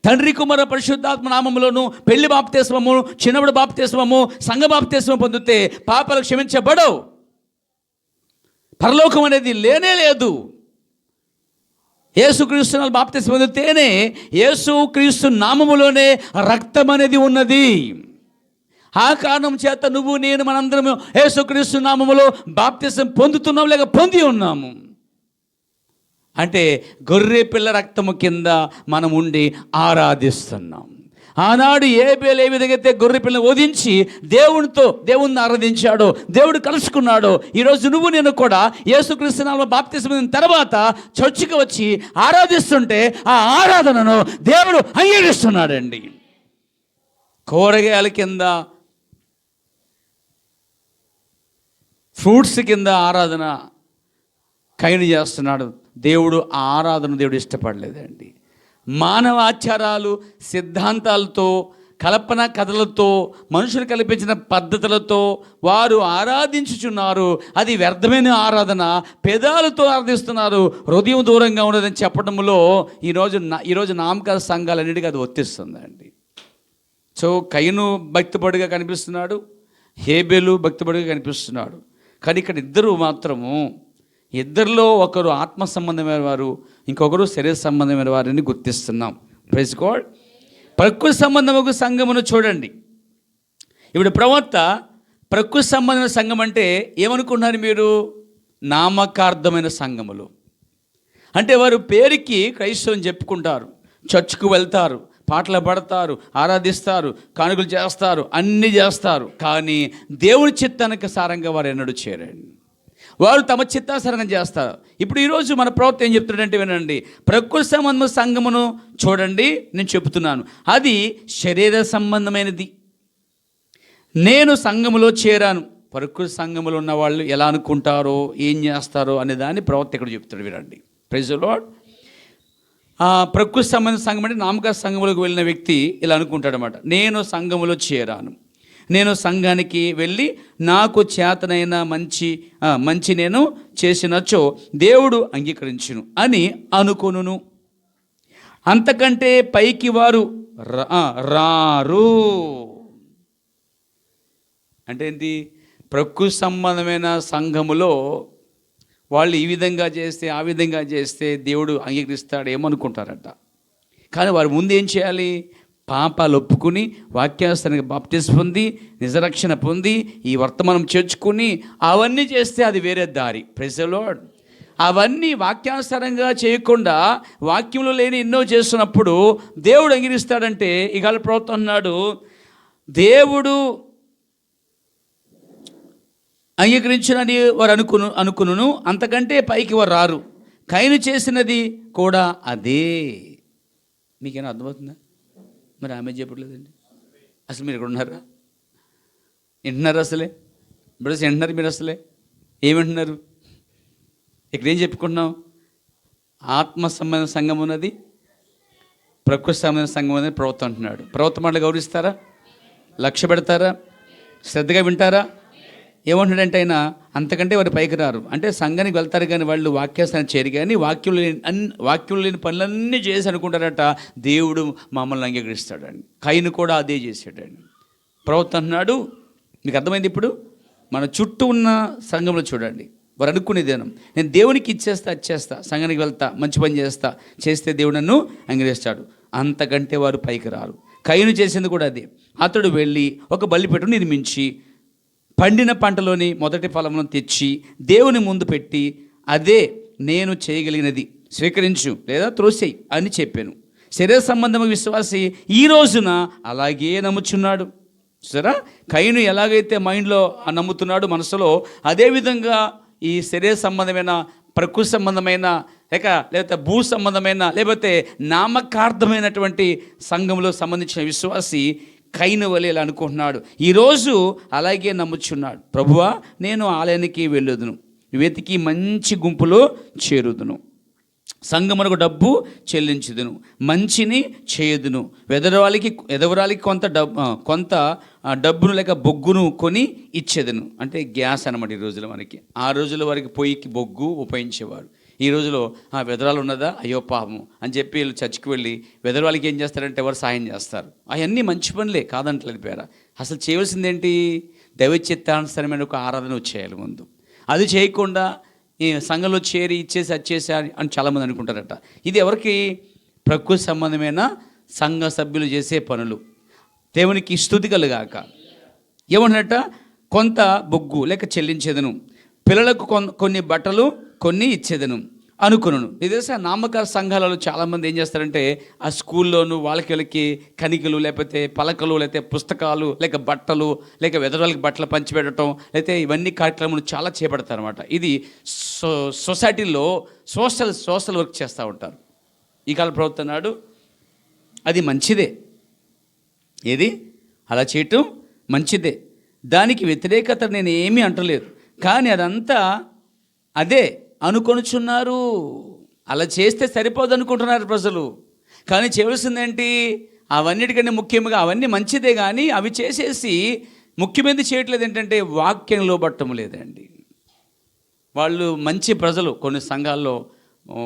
తండ్రి కుమార పరిశుద్ధాత్మ నామములోను పెళ్లి బాప్తిస్మము, చిన్నప్పుడు బాప్తిస్మము, సంఘ బాప్తిస్మం పొందితే పాపాలు క్షమించబడవు. పరలోకం అనేది లేనే లేదు. యేసుక్రీస్తు బాప్తిస్మం పొందితేనే యేసుక్రీస్తు నామములోనే రక్తం అనేది ఉన్నది. ఆ కారణం చేత నువ్వు నేను మనందరము యేసుక్రీస్తు నామములో బాప్తిస్మం పొందుతున్నాము, లేక పొంది ఉన్నాము. అంటే గొర్రె పిల్ల రక్తము కింద మనం ఉండి ఆరాధిస్తున్నాం. ఆనాడు ఏబేలు ఏ విధంగా అయితే గొర్రె పిల్లని వధించి దేవుణ్ణి ఆరాధించాడో, దేవుడు కలుసుకున్నాడో, ఈరోజు నువ్వు నేను కూడా యేసుక్రీస్తు నామములో బాప్తిస్మం పొందిన తర్వాత చర్చికి వచ్చి ఆరాధిస్తుంటే ఆ ఆరాధనను దేవుడు అంగీకరిస్తున్నాడండి. కూరగాయల కింద, ఫ్రూట్స్ కింద ఆరాధన కైను చేస్తున్నాడు. దేవుడు ఆ ఆరాధన దేవుడు ఇష్టపడలేదండి. మానవ ఆచారాలు, సిద్ధాంతాలతో, కల్పన కథలతో, మనుషులు కల్పించిన పద్ధతులతో వారు ఆరాధించుచున్నారు. అది వ్యర్థమైన ఆరాధన. పెదాలతో ఆరాధిస్తున్నారు, హృదయం దూరంగా ఉన్నదని చెప్పడంలో ఈరోజు నామకాల సంఘాలన్నిటికీ అది వర్తిస్తుందండి. సో కయను భక్తిపడిగా కనిపిస్తున్నాడు, హేబేలు భక్తిపడిగా కనిపిస్తున్నాడు. కానీ ఇక్కడ ఇద్దరిలో ఒకరు ఆత్మ సంబంధమైన వారు, ఇంకొకరు శరీర సంబంధమైన వారిని గుర్తిస్తున్నాం. Praise God. ప్రకృతి సంబంధమైన సంఘమును చూడండి. ఇప్పుడు ప్రవక్త ప్రకృతి సంబంధమైన సంఘం అంటే ఏమనుకున్నారు మీరు? నామకార్థమైన సంఘములు అంటే వారు పేరుకి క్రైస్తవం చెప్పుకుంటారు, చర్చ్కు వెళ్తారు, పాటలు పాడతారు, ఆరాధిస్తారు, కానుకలు చేస్తారు, అన్నీ చేస్తారు. కానీ దేవుని చిత్తానికి సారంగా వారు ఎన్నడూ చేరండి. వారు తమ చిత్తాసరణం చేస్తారు. ఇప్పుడు ఈరోజు మన ప్రవక్త ఏం చెప్తున్నాడంటే వినండి, ప్రకృతి సంబంధ సంఘమును చూడండి. నేను చెబుతున్నాను, అది శరీర సంబంధమైనది. నేను సంఘములో చేరాను. ప్రకృతి సంఘములో ఉన్న వాళ్ళు ఎలా అనుకుంటారో, ఏం చేస్తారో అనే దాన్ని ప్రవక్త ఇక్కడ చెప్తాడు. వినండి. Praise the Lord. ప్రకృతి సంబంధ సంఘం అంటే నామక సంఘములకు వెళ్ళిన వ్యక్తి ఇలా అనుకుంటాడనమాట, నేను సంఘములో చేరాను, నేను సంఘానికి వెళ్ళి నాకు చేతనైన మంచి నేను చేసినచో దేవుడు అంగీకరించును అని అనుకొనును. అంతకంటే పైకి వారు రారు. అంటే ఏంటి? ప్రకృతి సంబంధమైన సంఘములో వాళ్ళు ఈ విధంగా చేస్తే, ఆ విధంగా చేస్తే దేవుడు అంగీకరిస్తాడు ఏమనుకుంటారట. కానీ వారు ముందు ఏం చేయాలి? పాపాలు ఒప్పుకుని, వాక్యానికి బాప్తిస్మం పొంది, నిజరక్షణ పొంది, ఈ వర్తమానం చేర్చుకుని అవన్నీ చేస్తే అది వేరే దారి. Praise the Lord. అవన్నీ వాక్యానుసారంగా చేయకుండా వాక్యంలో లేని ఎన్నో చేస్తున్నప్పుడు దేవుడు అంగీకరిస్తాడంటే, ఇవాళ ప్రవక్త అన్నాడు, దేవుడు అంగీకరించునని వారు అనుకును, అంతకంటే పైకి వారు రారు. కయను చేసినది కూడా అదే. మీకేనా అర్థమవుతుందా? మరి ఆమె చెప్పట్లేదండి. అసలు మీరు ఇక్కడ ఉన్నారా? వింటున్నారు? అసలే బ్రదర్స్ వింటున్నారు? మీరు అసలే ఏమింటున్నారు? ఇక్కడ ఏం చెప్పుకుంటున్నాం? ఆత్మ సంబంధ సంఘం ఉన్నది, ప్రకృతి సంబంధ సంఘం ఉన్నది ప్రవక్త అంటున్నాడు. ప్రవక్త మాటలు గౌరవిస్తారా? లక్ష్య పెడతారా? శ్రద్ధగా వింటారా? ఏమంటున్నాడంటే ఆయన, అంతకంటే వారు పైకి రారు. అంటే సంఘానికి వెళ్తారు కానీ వాళ్ళు వాక్యాస్థానికి చేరి కానీ వాక్యంలో లేని పనులన్నీ చేసి అనుకుంటారట దేవుడు మమ్మల్ని అంగీకరిస్తాడండి. కయను కూడా అదే చేశాడండి. ప్రవక్త అంటున్నాడు, మీకు అర్థమైంది? ఇప్పుడు మన చుట్టూ ఉన్న సంఘంలో చూడండి, వారు అనుకునేదేనం, నేను దేవునికి ఇచ్చేస్తా, సంఘానికి వెళ్తా, మంచి పని చేస్తే దేవుడు నన్ను అంగీకరిస్తాడు. అంతకంటే వారు పైకి రారు. కయను చేసింది కూడా అదే. అతడు వెళ్ళి ఒక బలిపీఠం నిర్మించి పండిన పంటలోని మొదటి ఫలములను తెచ్చి దేవుని ముందు పెట్టి, అదే నేను చేయగలిగినది, స్వీకరించు లేదా త్రోసేయి అని చెప్పాను. శరీర సంబంధమైన విశ్వాసి ఈ రోజున అలాగే నమ్ముచున్నాడు. సరే, కయను ఎలాగైతే మైండ్లో నమ్ముతున్నాడు మనసులో, అదేవిధంగా ఈ శరీర సంబంధమైన, ప్రకృతి సంబంధమైన, లేకపోతే భూ సంబంధమైన, లేకపోతే నామకార్థమైనటువంటి సంఘంలో సంబంధించిన విశ్వాసి కయను వలె ఇలా అనుకుంటున్నాడు. ఈరోజు అలాగే నమ్ముచున్నాడు. ప్రభువా, నేను ఆలయానికి వెళ్ళుదును, వెతికి మంచి గుంపులో చేరుదును, సంఘమునకు డబ్బు చెల్లించుదును, మంచిని చేయుదును, ఎదవరాలికి కొంత డబ్బును లేక బొగ్గును కొని ఇచ్చేదను. అంటే గ్యాస్ అనమాట. ఈ రోజుల్లో మనకి, ఆ రోజుల వారికి పొయ్యికి బొగ్గు ఉపయోగించేవారు. ఈ రోజులో విధవరాలు ఉన్నదా, అయ్యో పాపము అని చెప్పి వీళ్ళు చర్చికి వెళ్ళి విధవరాలకి ఏం చేస్తారంటే ఎవరు సాయం చేస్తారు. అవన్నీ మంచి పనులే, కాదంటలేదు పేర. అసలు చేయవలసిందేంటి? దైవ చిత్తానుసారమైన ఒక ఆరాధన వచ్చేయాలి ముందు. అది చేయకుండా ఈ సంఘంలో చేరి ఇచ్చేసి వచ్చేసి అని చాలామంది అనుకుంటారట. ఇది ఎవరికి? ప్రకృతి సంబంధమైన సంఘ సభ్యులు చేసే పనులు. దేవునికి స్తుతి కలుగాక. ఏమన్నట? కొంత బొగ్గు లేక చెల్లించేదను, పిల్లలకు కొన్ని బట్టలు కొన్ని ఇచ్చేదను అనుకున్నాను. ఇది తెలుసా, నామకార సంఘాలలో చాలామంది ఏం చేస్తారంటే ఆ స్కూల్లోనూ వాళ్ళకి కణికలు లేకపోతే పలకలు లేకపోతే పుస్తకాలు లేక బట్టలు లేక విధవరాలకి బట్టలు పంచిపెట్టడం లేకపోతే ఇవన్నీ కార్యక్రమాలు చాలా చేపడతారన్నమాట. ఇది సొసైటీలో సోషల్ వర్క్ చేస్తూ ఉంటారు. ఈ కాల ప్రభుత్వం నాడు అది మంచిదే. ఏది అలా చేయటం మంచిదే, దానికి వ్యతిరేకత నేను ఏమీ అంటలేదు. కానీ అదంతా అదే అనుకొనుచున్నారు. అలా చేస్తే సరిపోదు అనుకుంటున్నారు ప్రజలు. కానీ చేయవలసిందేంటి? అవన్నిటికంటే ముఖ్యంగా అవన్నీ మంచిదే, కానీ అవి చేసేసి ముఖ్యమైనది చేయట్లేదు. ఏంటంటే వాక్యంలో పట్టము లేదండి. వాళ్ళు మంచి ప్రజలు. కొన్ని సంఘాల్లో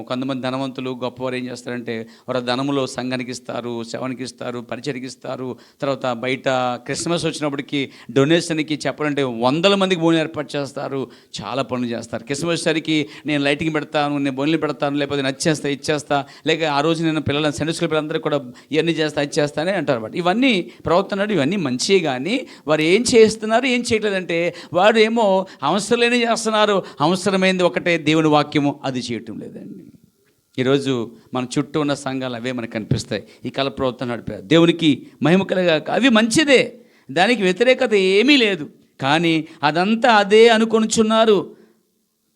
కొంతమంది ధనవంతులు గొప్పవారు ఏం చేస్తారంటే వారు ధనములో సంఘానికి ఇస్తారు, సేవనికి ఇస్తారు, పరిచయకి ఇస్తారు. తర్వాత బయట క్రిస్మస్ వచ్చినప్పటికి డొనేషన్కి చెప్పాలంటే 100 మందికి భోజనం ఏర్పాటు చేస్తారు, చాలా పనులు చేస్తారు. క్రిస్మస్ సరికి నేను లైటింగ్ పెడతాను, నేను భోజనం పెడతాను, లేకపోతే నచ్చేస్తా ఇచ్చేస్తా, లేక ఆ రోజు నేను పిల్లల సండే స్కూల్ పిల్లలందరూ కూడా ఇవన్నీ చేస్తా ఇచ్చేస్తానే అంటారు అన్నమాట. ఇవన్నీ ప్రవర్తనాడు, ఇవన్నీ మంచిగా. కానీ వారు ఏం చేస్తున్నారు, ఏం చేయట్లేదంటే వారు ఏమో అవసరం లేని చేస్తున్నారు. అవసరమైంది ఒకటే, దేవుని వాక్యము, అది చేయటం లేదండి. ఈరోజు మన చుట్టూ ఉన్న సంఘాలు అవే మనకు కనిపిస్తాయి. ఈ కాల ప్రవర్తన నడిపారు. దేవునికి మహిమ కలగాక. అవి మంచిదే, దానికి వ్యతిరేకత ఏమీ లేదు. కానీ అదంతా అదే అనుకొనుచున్నారు.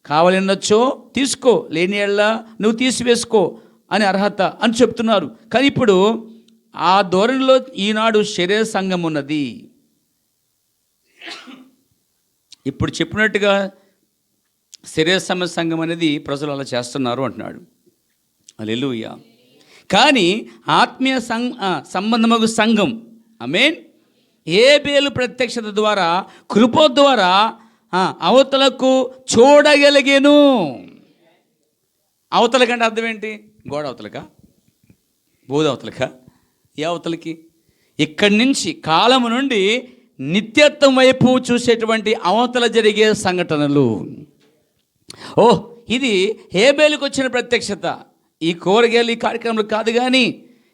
కావాలనొచ్చో తీసుకో, లేని ఎళ్ళ నువ్వు తీసివేసుకో అని అర్హత అని చెప్తున్నారు. కానీ ఇప్పుడు ఆ ధోరణిలో ఈనాడు శరీర సంఘం ఉన్నది. ఇప్పుడు చెప్పినట్టుగా శరీర సంఘం అనేది ప్రజలు అలా చేస్తున్నారు అంటున్నాడు. హల్లెలూయా. కానీ ఆత్మీయ సంబంధమగు సంఘం, ఆమేన్, హేబేలు ప్రత్యక్షత ద్వారా కృప ద్వారా అవతలకు చూడగలిగేను. అవతల కంటే అర్థం ఏంటి? గోడ అవతలక, బోధ అవతలక, ఏ అవతలకి? ఇక్కడి నుంచి కాలము నుండి నిత్యత్వం వైపు చూసేటువంటి అవతల జరిగే సంఘటనలు. ఇది హేబేలుకు వచ్చిన ప్రత్యక్షత. ఈ కూరగాయలు ఈ కార్యక్రమాలు కాదు, కానీ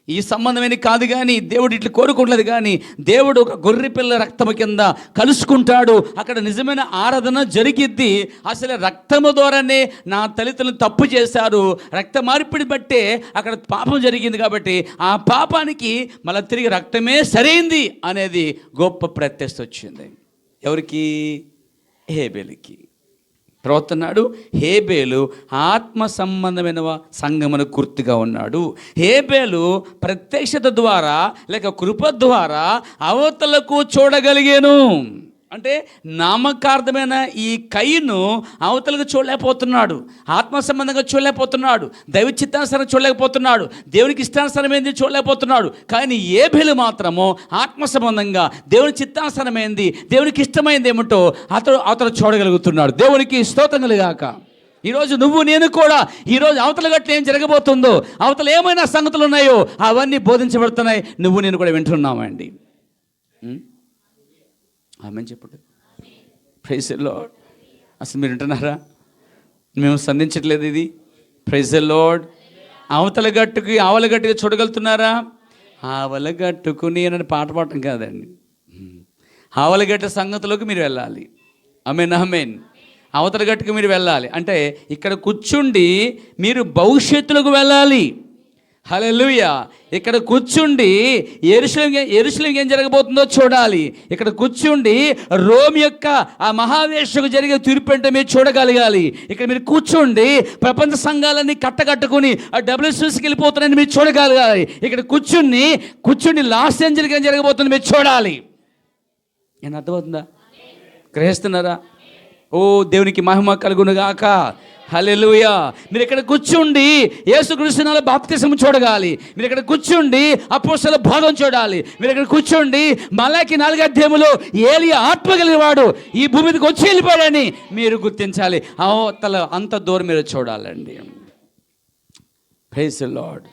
ఈ సంబంధమైన కాదు, కానీ దేవుడు ఇట్లా కోరుకుంటలేదు. కానీ దేవుడు ఒక గొర్రె పిల్ల రక్తము కింద కలుసుకుంటాడు. అక్కడ నిజమైన ఆరాధన జరిగిద్ది. అసలు రక్తము ద్వారానే నా తల్లిదండ్రులు తప్పు చేశారు, రక్త మార్పిడి బట్టే అక్కడ పాపం జరిగింది. కాబట్టి ఆ పాపానికి మళ్ళీ తిరిగి రక్తమే సరైంది అనేది గొప్ప ప్రత్యక్ష వచ్చింది. ఎవరికి? హేబేలుకి. ప్రవర్తనాడు హేబేలు ఆత్మ సంబంధమైన సంఘమును గుర్తుగా ఉన్నాడు. హేబేలు ప్రత్యక్షత ద్వారా లేక కృప ద్వారా అవతలకు చూడగలిగాను. అంటే నామకార్థమైన ఈ కయ్యను అవతలకు చూడలేకపోతున్నాడు, ఆత్మ సంబంధంగా చూడలేకపోతున్నాడు, దైవ చిత్తానుసారం చూడలేకపోతున్నాడు, దేవునికి ఇష్టానుసారమైంది చూడలేకపోతున్నాడు. కానీ హేబేలు మాత్రము ఆత్మ సంబంధంగా దేవుని చిత్తానుసారమైంది, దేవునికి ఇష్టమైంది ఏమిటో అతను చూడగలుగుతున్నాడు. దేవునికి స్తోత్రం కలుగాక. ఈరోజు నువ్వు నేను కూడా ఈరోజు అవతల గట్ల ఏం జరగబోతుందో, అవతల ఏమైనా సంగతులు ఉన్నాయో అవన్నీ బోధించబడుతున్నాయి. నువ్వు నేను కూడా వింటున్నామండి. ఆమేన్ చెప్పండి. Praise the Lord. అసలు మీరు వింటున్నారా? మేము సంధించట్లేదు ఇది. Praise the Lord. అవతల గట్టుకి ఆవల గట్టుగా చూడగలుగుతున్నారా? ఆవల గట్టుకు నేను పాట పాడటం కాదండి, ఆవలగట్ట సంగతులకు మీరు వెళ్ళాలి. ఆమేన్ ఆమేన్. అవతల గట్టుకు మీరు వెళ్ళాలి అంటే ఇక్కడ కూర్చుండి మీరు భవిష్యత్తులకు వెళ్ళాలి. హల్లెలూయా. ఇక్కడ కూర్చుండి యెరూషలేముకి ఏం జరగబోతుందో చూడాలి. ఇక్కడ కూర్చుండి రోమ్ యొక్క ఆ మహావేశకు జరిగే తీర్పు అంటే మీరు చూడగలగాలి. ఇక్కడ మీరు కూర్చుండి ప్రపంచ సంఘాలన్నీ కట్టకట్టుకుని ఆ WCCకి వెళ్ళిపోతున్నాయని మీరు చూడగలగాలి. ఇక్కడ కూర్చుండి లాస్ ఏంజల్స్కి ఏం జరగబోతుంది మీరు చూడాలి. నేను అర్థమవుతుందా? గ్రహిస్తున్నారా? ఓ దేవునికి మహిమ కలుగును గాక. హల్లెలూయా. మీరు ఇక్కడ కూర్చుండి యేసుక్రీస్తునాల బాప్తిసం చూడగాలి. మీరు ఇక్కడ కూర్చుండి అపోస్తల బోధన చూడాలి. మీరు ఇక్కడ కూర్చుండి మలాకి 4 అధ్యాయములో ఏలియా ఆత్మ కలిగిన వాడు ఈ భూమి మీదకి వచ్చి వెళ్ళిపోయాడని మీరు గుర్తించాలి. అవతల అంత దూరం మీరు చూడాలండి. Praise the Lord.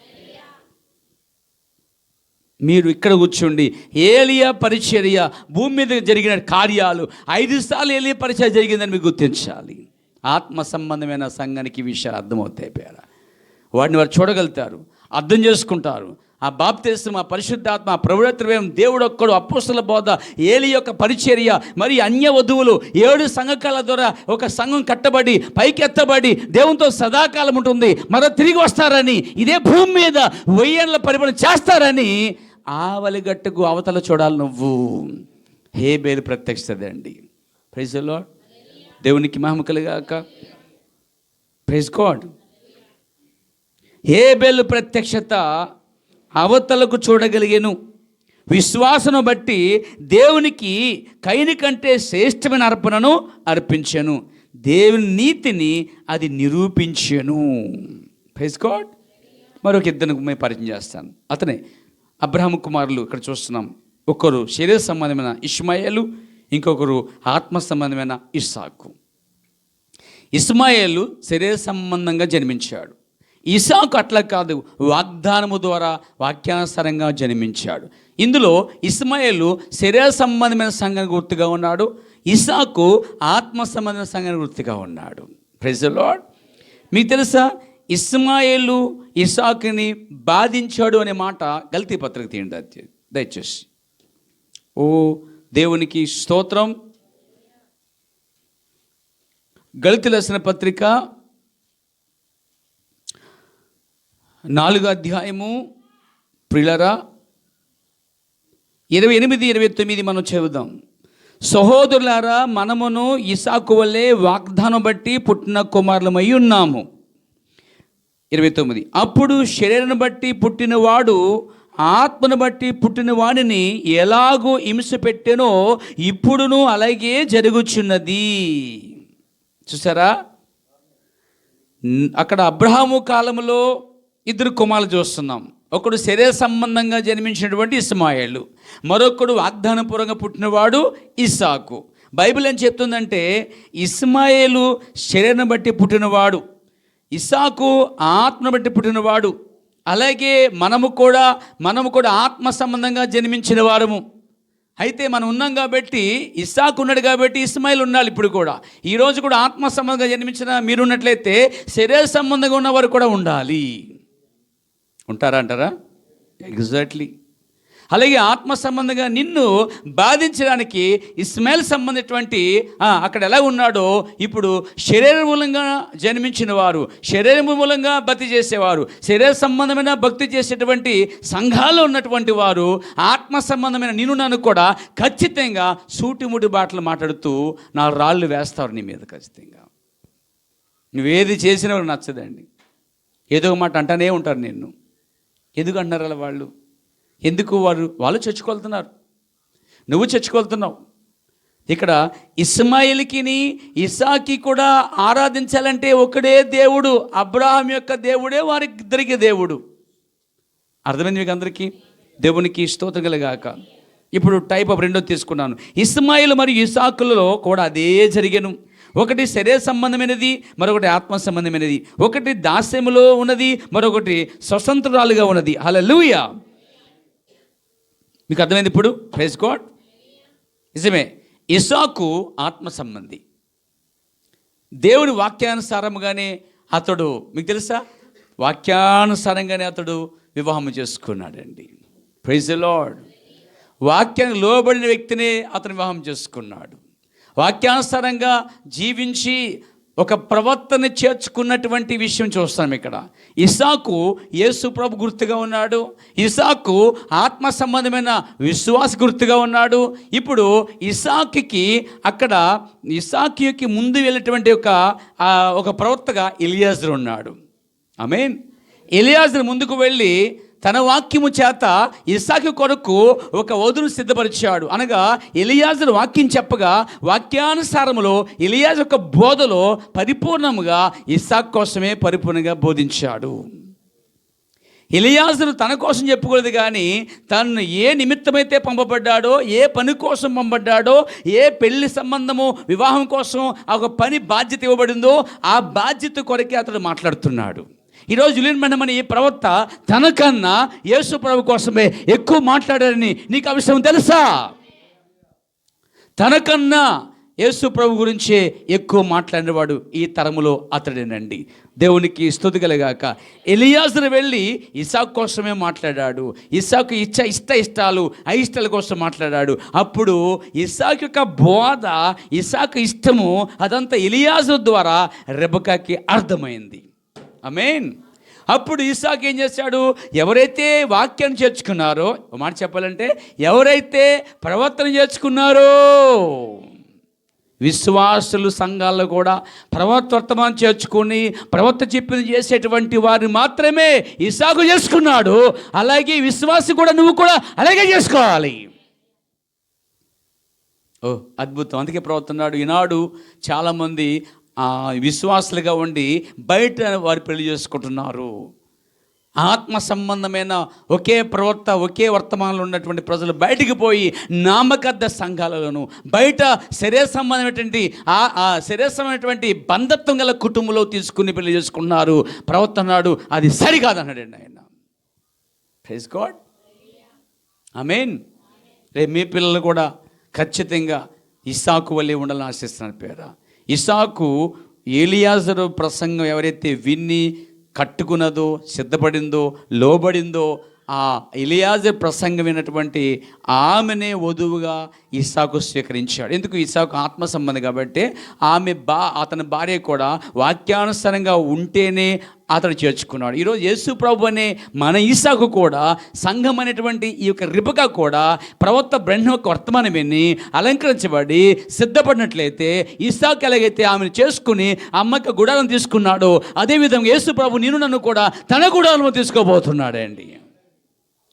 మీరు ఇక్కడ కూర్చోండి ఏలియా పరిచర్య భూమి మీద జరిగిన కార్యాలు 5 సార్లు ఏలియా పరిచర్య జరిగిందని మీరు గుర్తించాలి. ఆత్మ సంబంధమైన సంఘానికి విషయాలు అర్థమవుతాయి. వాటిని వారు చూడగలుగుతారు, అర్థం చేసుకుంటారు. ఆ బాప్తిస్మం, ఆ పరిశుద్ధాత్మ, ఆ ప్రభుత్వం, దేవుడు ఒక్కడు, అపోస్తల బోధ, ఏలి యొక్క పరిచర్య, మరి అన్య వధువులు 7 సంఘకాల ద్వారా ఒక సంఘం కట్టబడి పైకి ఎత్తబడి దేవునితో సదాకాలం ఉంటుంది, మరో తిరిగి వస్తారని, ఇదే భూమి మీద 1000 ఏళ్ల పరిపాలన చేస్తారని ఆవలిగట్టుకు అవతల చూడాలి నువ్వు. హేబేలు ప్రత్యక్షత అండి. Praise the Lord. దేవునికి మహిమ కలుగాక. Praise God. హేబేలు ప్రత్యక్షత అవతలకు చూడగలిగేను. విశ్వాసను బట్టి దేవునికి కైని కంటే శ్రేష్టమైన అర్పణను అర్పించెను. దేవుని నీతిని అది నిరూపించెను. Praise God. మరొక ఇద్దరిని పరిచయం చేస్తాను. అతనే అబ్రహాము కుమారులు. ఇక్కడ చూస్తున్నాం. ఒకరు శరీర సంబంధమైన ఇష్మాయేలు, ఇంకొకరు ఆత్మ సంబంధమైన ఇస్సాకు. ఇస్మాయేలు శరీర సంబంధంగా జన్మించాడు. ఇస్సాకు అట్లా కాదు, వాగ్దానము ద్వారా వాక్యానుసారంగా జన్మించాడు. ఇందులో ఇస్మాయేలు శరీర సంబంధమైన సంఘానికి గుర్తుగా ఉన్నాడు, ఇస్సాకు ఆత్మ సంబంధమైన సంఘానికి గుర్తుగా ఉన్నాడు. Praise the Lord. మీకు తెలుసా, ఇస్మాయేలు ఇస్సాకుని బాధించాడు అనే మాట గల్తీ పత్రిక తీయండి దయచేసి. ఓ దేవునికి స్తోత్రం. గల్తీ రాసిన పత్రిక 4వ అధ్యాయము ప్రియులారా 28-29 మనం చదువుదాం. సహోదరులారా, మనమును ఇస్సాకు వలె వాగ్దానం బట్టి పుట్టిన కుమారులమై ఉన్నాము. 29. అప్పుడు శరీరాన్ని బట్టి పుట్టినవాడు ఆత్మను బట్టి పుట్టిన వాడిని ఎలాగూ హింస పెట్టెనో ఇప్పుడును అలాగే జరుగుచున్నది. చూసారా, అక్కడ అబ్రహాము కాలంలో 2 కుమారులు చూస్తున్నాం. ఒకడు శరీర సంబంధంగా జన్మించినటువంటి ఇస్మాయేలు, మరొకడు వాగ్దానపూర్వకంగా పుట్టినవాడు ఇస్సాకు. బైబిల్ ఏం చెప్తుందంటే, ఇస్మాయేలు శరీరం బట్టి పుట్టినవాడు, ఇస్సాకు ఆత్మను బట్టి పుట్టినవాడు. అలాగే మనము కూడా ఆత్మ సంబంధంగా జన్మించిన వారము. అయితే మనం ఉన్నాం కాబట్టి, ఇస్సాకు ఉన్నాడు కాబట్టి ఇస్మాయిల్ ఉండాలి. ఇప్పుడు కూడా ఈరోజు కూడా ఆత్మ సంబంధంగా జన్మించిన మీరు ఉన్నట్లయితే శరీర సంబంధంగా ఉన్నవారు కూడా ఉండాలి. ఉంటారా అంటారా? ఎగ్జాక్ట్లీ. అలాగే ఆత్మ సంబంధంగా నిన్ను బాధించడానికి ఇస్మాయిల్ సంబంధించినటువంటి అక్కడ ఎలా ఉన్నాడో, ఇప్పుడు శరీర మూలంగా జన్మించిన వారు, శరీర మూలంగా భక్తి చేసేవారు, శరీర సంబంధమైన భక్తి చేసేటువంటి సంఘాల్లో ఉన్నటువంటి వారు ఆత్మ సంబంధమైన నిన్ను నన్ను కూడా ఖచ్చితంగా సూటిముడి బాటలు మాట్లాడుతూ నా రాళ్ళు వేస్తారు నీ మీద. ఖచ్చితంగా నువ్వేది చేసినా నచ్చదండి. ఏదో మాట అంటానే ఉంటారు నిన్ను. ఎందుకు అంటున్నారు అలా వాళ్ళు? ఎందుకు వాళ్ళు చచ్చుకొలుతున్నారు, నువ్వు చచ్చుకొలుతున్నావు. ఇక్కడ ఇస్మాయిల్కి ఇస్సాకి కూడా ఆరాధించాలంటే ఒకడే దేవుడు, అబ్రహాం యొక్క దేవుడే వారిద్దరికి దేవుడు. అర్థమైంది మీకు అందరికీ? దేవునికి స్తోత్రం కలుగాక. ఇప్పుడు టైప్ ఆఫ్ 2 తీసుకున్నాను. ఇస్మాయిల్ మరియు ఇస్సాకులలో కూడా అదే జరిగెను. ఒకటి శరీర సంబంధమైనది, మరొకటి ఆత్మ సంబంధమైనది. ఒకటి దాస్యములో ఉన్నది, మరొకటి స్వతంత్రాలుగా ఉన్నది. హల్లెలూయా. మీకు అర్థమైంది ఇప్పుడు? Praise God. నిజమే, ఇస్సాకు ఆత్మ సంబంధి. దేవుని వాక్యానుసారంగానే అతడు, మీకు తెలుసా, వాక్యానుసారంగానే అతడు వివాహం చేసుకున్నాడండి. Praise the lord. వాక్యానికి లోబడిన వ్యక్తినే అతను వివాహం చేసుకున్నాడు. వాక్యానుసారంగా జీవించి ఒక ప్రవర్తన చేర్చుకున్నటువంటి విషయం చూస్తాం ఇక్కడ. ఇస్సాకు యేసు ప్రభు గుర్తుగా ఉన్నాడు, ఇస్సాకు ఆత్మ సంబంధమైన విశ్వాస గుర్తుగా ఉన్నాడు. ఇప్పుడు ఇస్సాకుకి ముందు వెళ్ళేటువంటి ఒక ప్రవక్తగా ఎలియాజరు ఉన్నాడు. ఆమేన్. ఎలియాజరు ముందుకు వెళ్ళి తన వాక్యము చేత ఇస్సాకు కొరకు ఒక వధువును సిద్ధపరిచాడు. అనగా ఎలియాజరు వాక్యం చెప్పగా వాక్యానుసారములో ఎలియాజరు యొక్క బోధలో పరిపూర్ణముగా ఇస్సాకు కోసమే పరిపూర్ణంగా బోధించాడు. ఎలియాజరు తన కోసం చెప్పుకోలేదు, కానీ తను ఏ నిమిత్తమైతే పంపబడ్డాడో, ఏ పని కోసం పంపబడ్డాడో, ఏ పెళ్లి సంబంధము వివాహం కోసం ఆ ఒక పని బాధ్యత ఇవ్వబడిందో ఆ బాధ్యత కొరకే అతడు మాట్లాడుతున్నాడు. ఈరోజు జూలియన్ మెహమన్ ఈ ప్రవక్త తనకన్నా యేసు ప్రభు కోసమే ఎక్కువ మాట్లాడారని నీకు ఆ విషయం తెలుసా? తనకన్నా యేసు ప్రభు గురించే ఎక్కువ మాట్లాడినవాడు ఈ తరములో అతడేనండి. దేవునికి స్తుతి కలుగాక. ఎలియాజరు వెళ్ళి ఇస్సాకు కోసమే మాట్లాడాడు. ఇస్సాకు ఇష్టాలు అయిష్టాల కోసం మాట్లాడాడు. అప్పుడు ఇస్సాకు యొక్క బోధ, ఇస్సాకు ఇష్టము అదంతా ఎలియాజరు ద్వారా రెబెకాకి అర్థమైంది. ఆమేన్. అప్పుడు ఇస్సాకు ఏం చేశాడు? ఎవరైతే వాక్యాన్ని చేర్చుకున్నారో, ఒక మాట చెప్పాలంటే ఎవరైతే ప్రవర్తన చేర్చుకున్నారో, విశ్వాసులు సంఘాల్లో కూడా వర్తమానం చేర్చుకొని ప్రవక్త చెప్పింది చేసేటువంటి వారిని మాత్రమే ఇస్సాకు చేసుకున్నాడు. అలాగే విశ్వాసి కూడా నువ్వు కూడా అలాగే చేసుకోవాలి. ఓ అద్భుతం. అందుకే ప్రవర్తన్నాడు. ఈనాడు చాలామంది విశ్వాసులుగా ఉండి బయట వారు పెళ్లి చేసుకుంటున్నారు. ఆత్మ సంబంధమైన ఒకే ప్రవక్త, ఒకే వర్తమానంలో ఉన్నటువంటి ప్రజలు బయటికి పోయి నామకద్ద సంఘాలలోను, బయట శరీర సంబంధమైనటువంటి బంధత్వం గల కుటుంబంలో తీసుకుని పెళ్లి చేసుకున్నారు. ప్రవక్త అన్నాడు అది సరికాదన్నాడండి ఆయన. Praise God. ఆమేన్. రేపు మీ పిల్లలు కూడా ఖచ్చితంగా ఇస్సాకు వల్లే ఉండాలని ఆశిస్తున్నాను. పేర ఇస్సాకు ఎలియాజరు ప్రసంగం ఎవరైతే విన్ని కట్టుకున్నదో, సిద్ధపడిందో, లోబడిందో, ఆ ఎలియాజరు ప్రసంగం వినటువంటి ఆమెనే వధువుగా ఇస్సాకు స్వీకరించాడు. ఎందుకు? ఇస్సాకు ఆత్మ సంబంధం కాబట్టి అతని భార్య కూడా వాక్యానుసారంగా ఉంటేనే అతడు చేర్చుకున్నాడు. ఈరోజు యేసు ప్రభు అనే మన ఇస్సాకు కూడా, సంఘం అనేటువంటి ఈ యొక్క రిబెకా కూడా ప్రవక్త బ్రహ్మ యొక్క వర్తమానం విని అలంకరించబడి సిద్ధపడినట్లయితే ఇస్సాకు ఎలాగైతే ఆమెను చేసుకుని అమ్మకి గుడారం తీసుకున్నాడో, అదేవిధంగా యేసు ప్రభు నేను నన్ను కూడా తన గుడారంలో తీసుకోబోతున్నాడండి.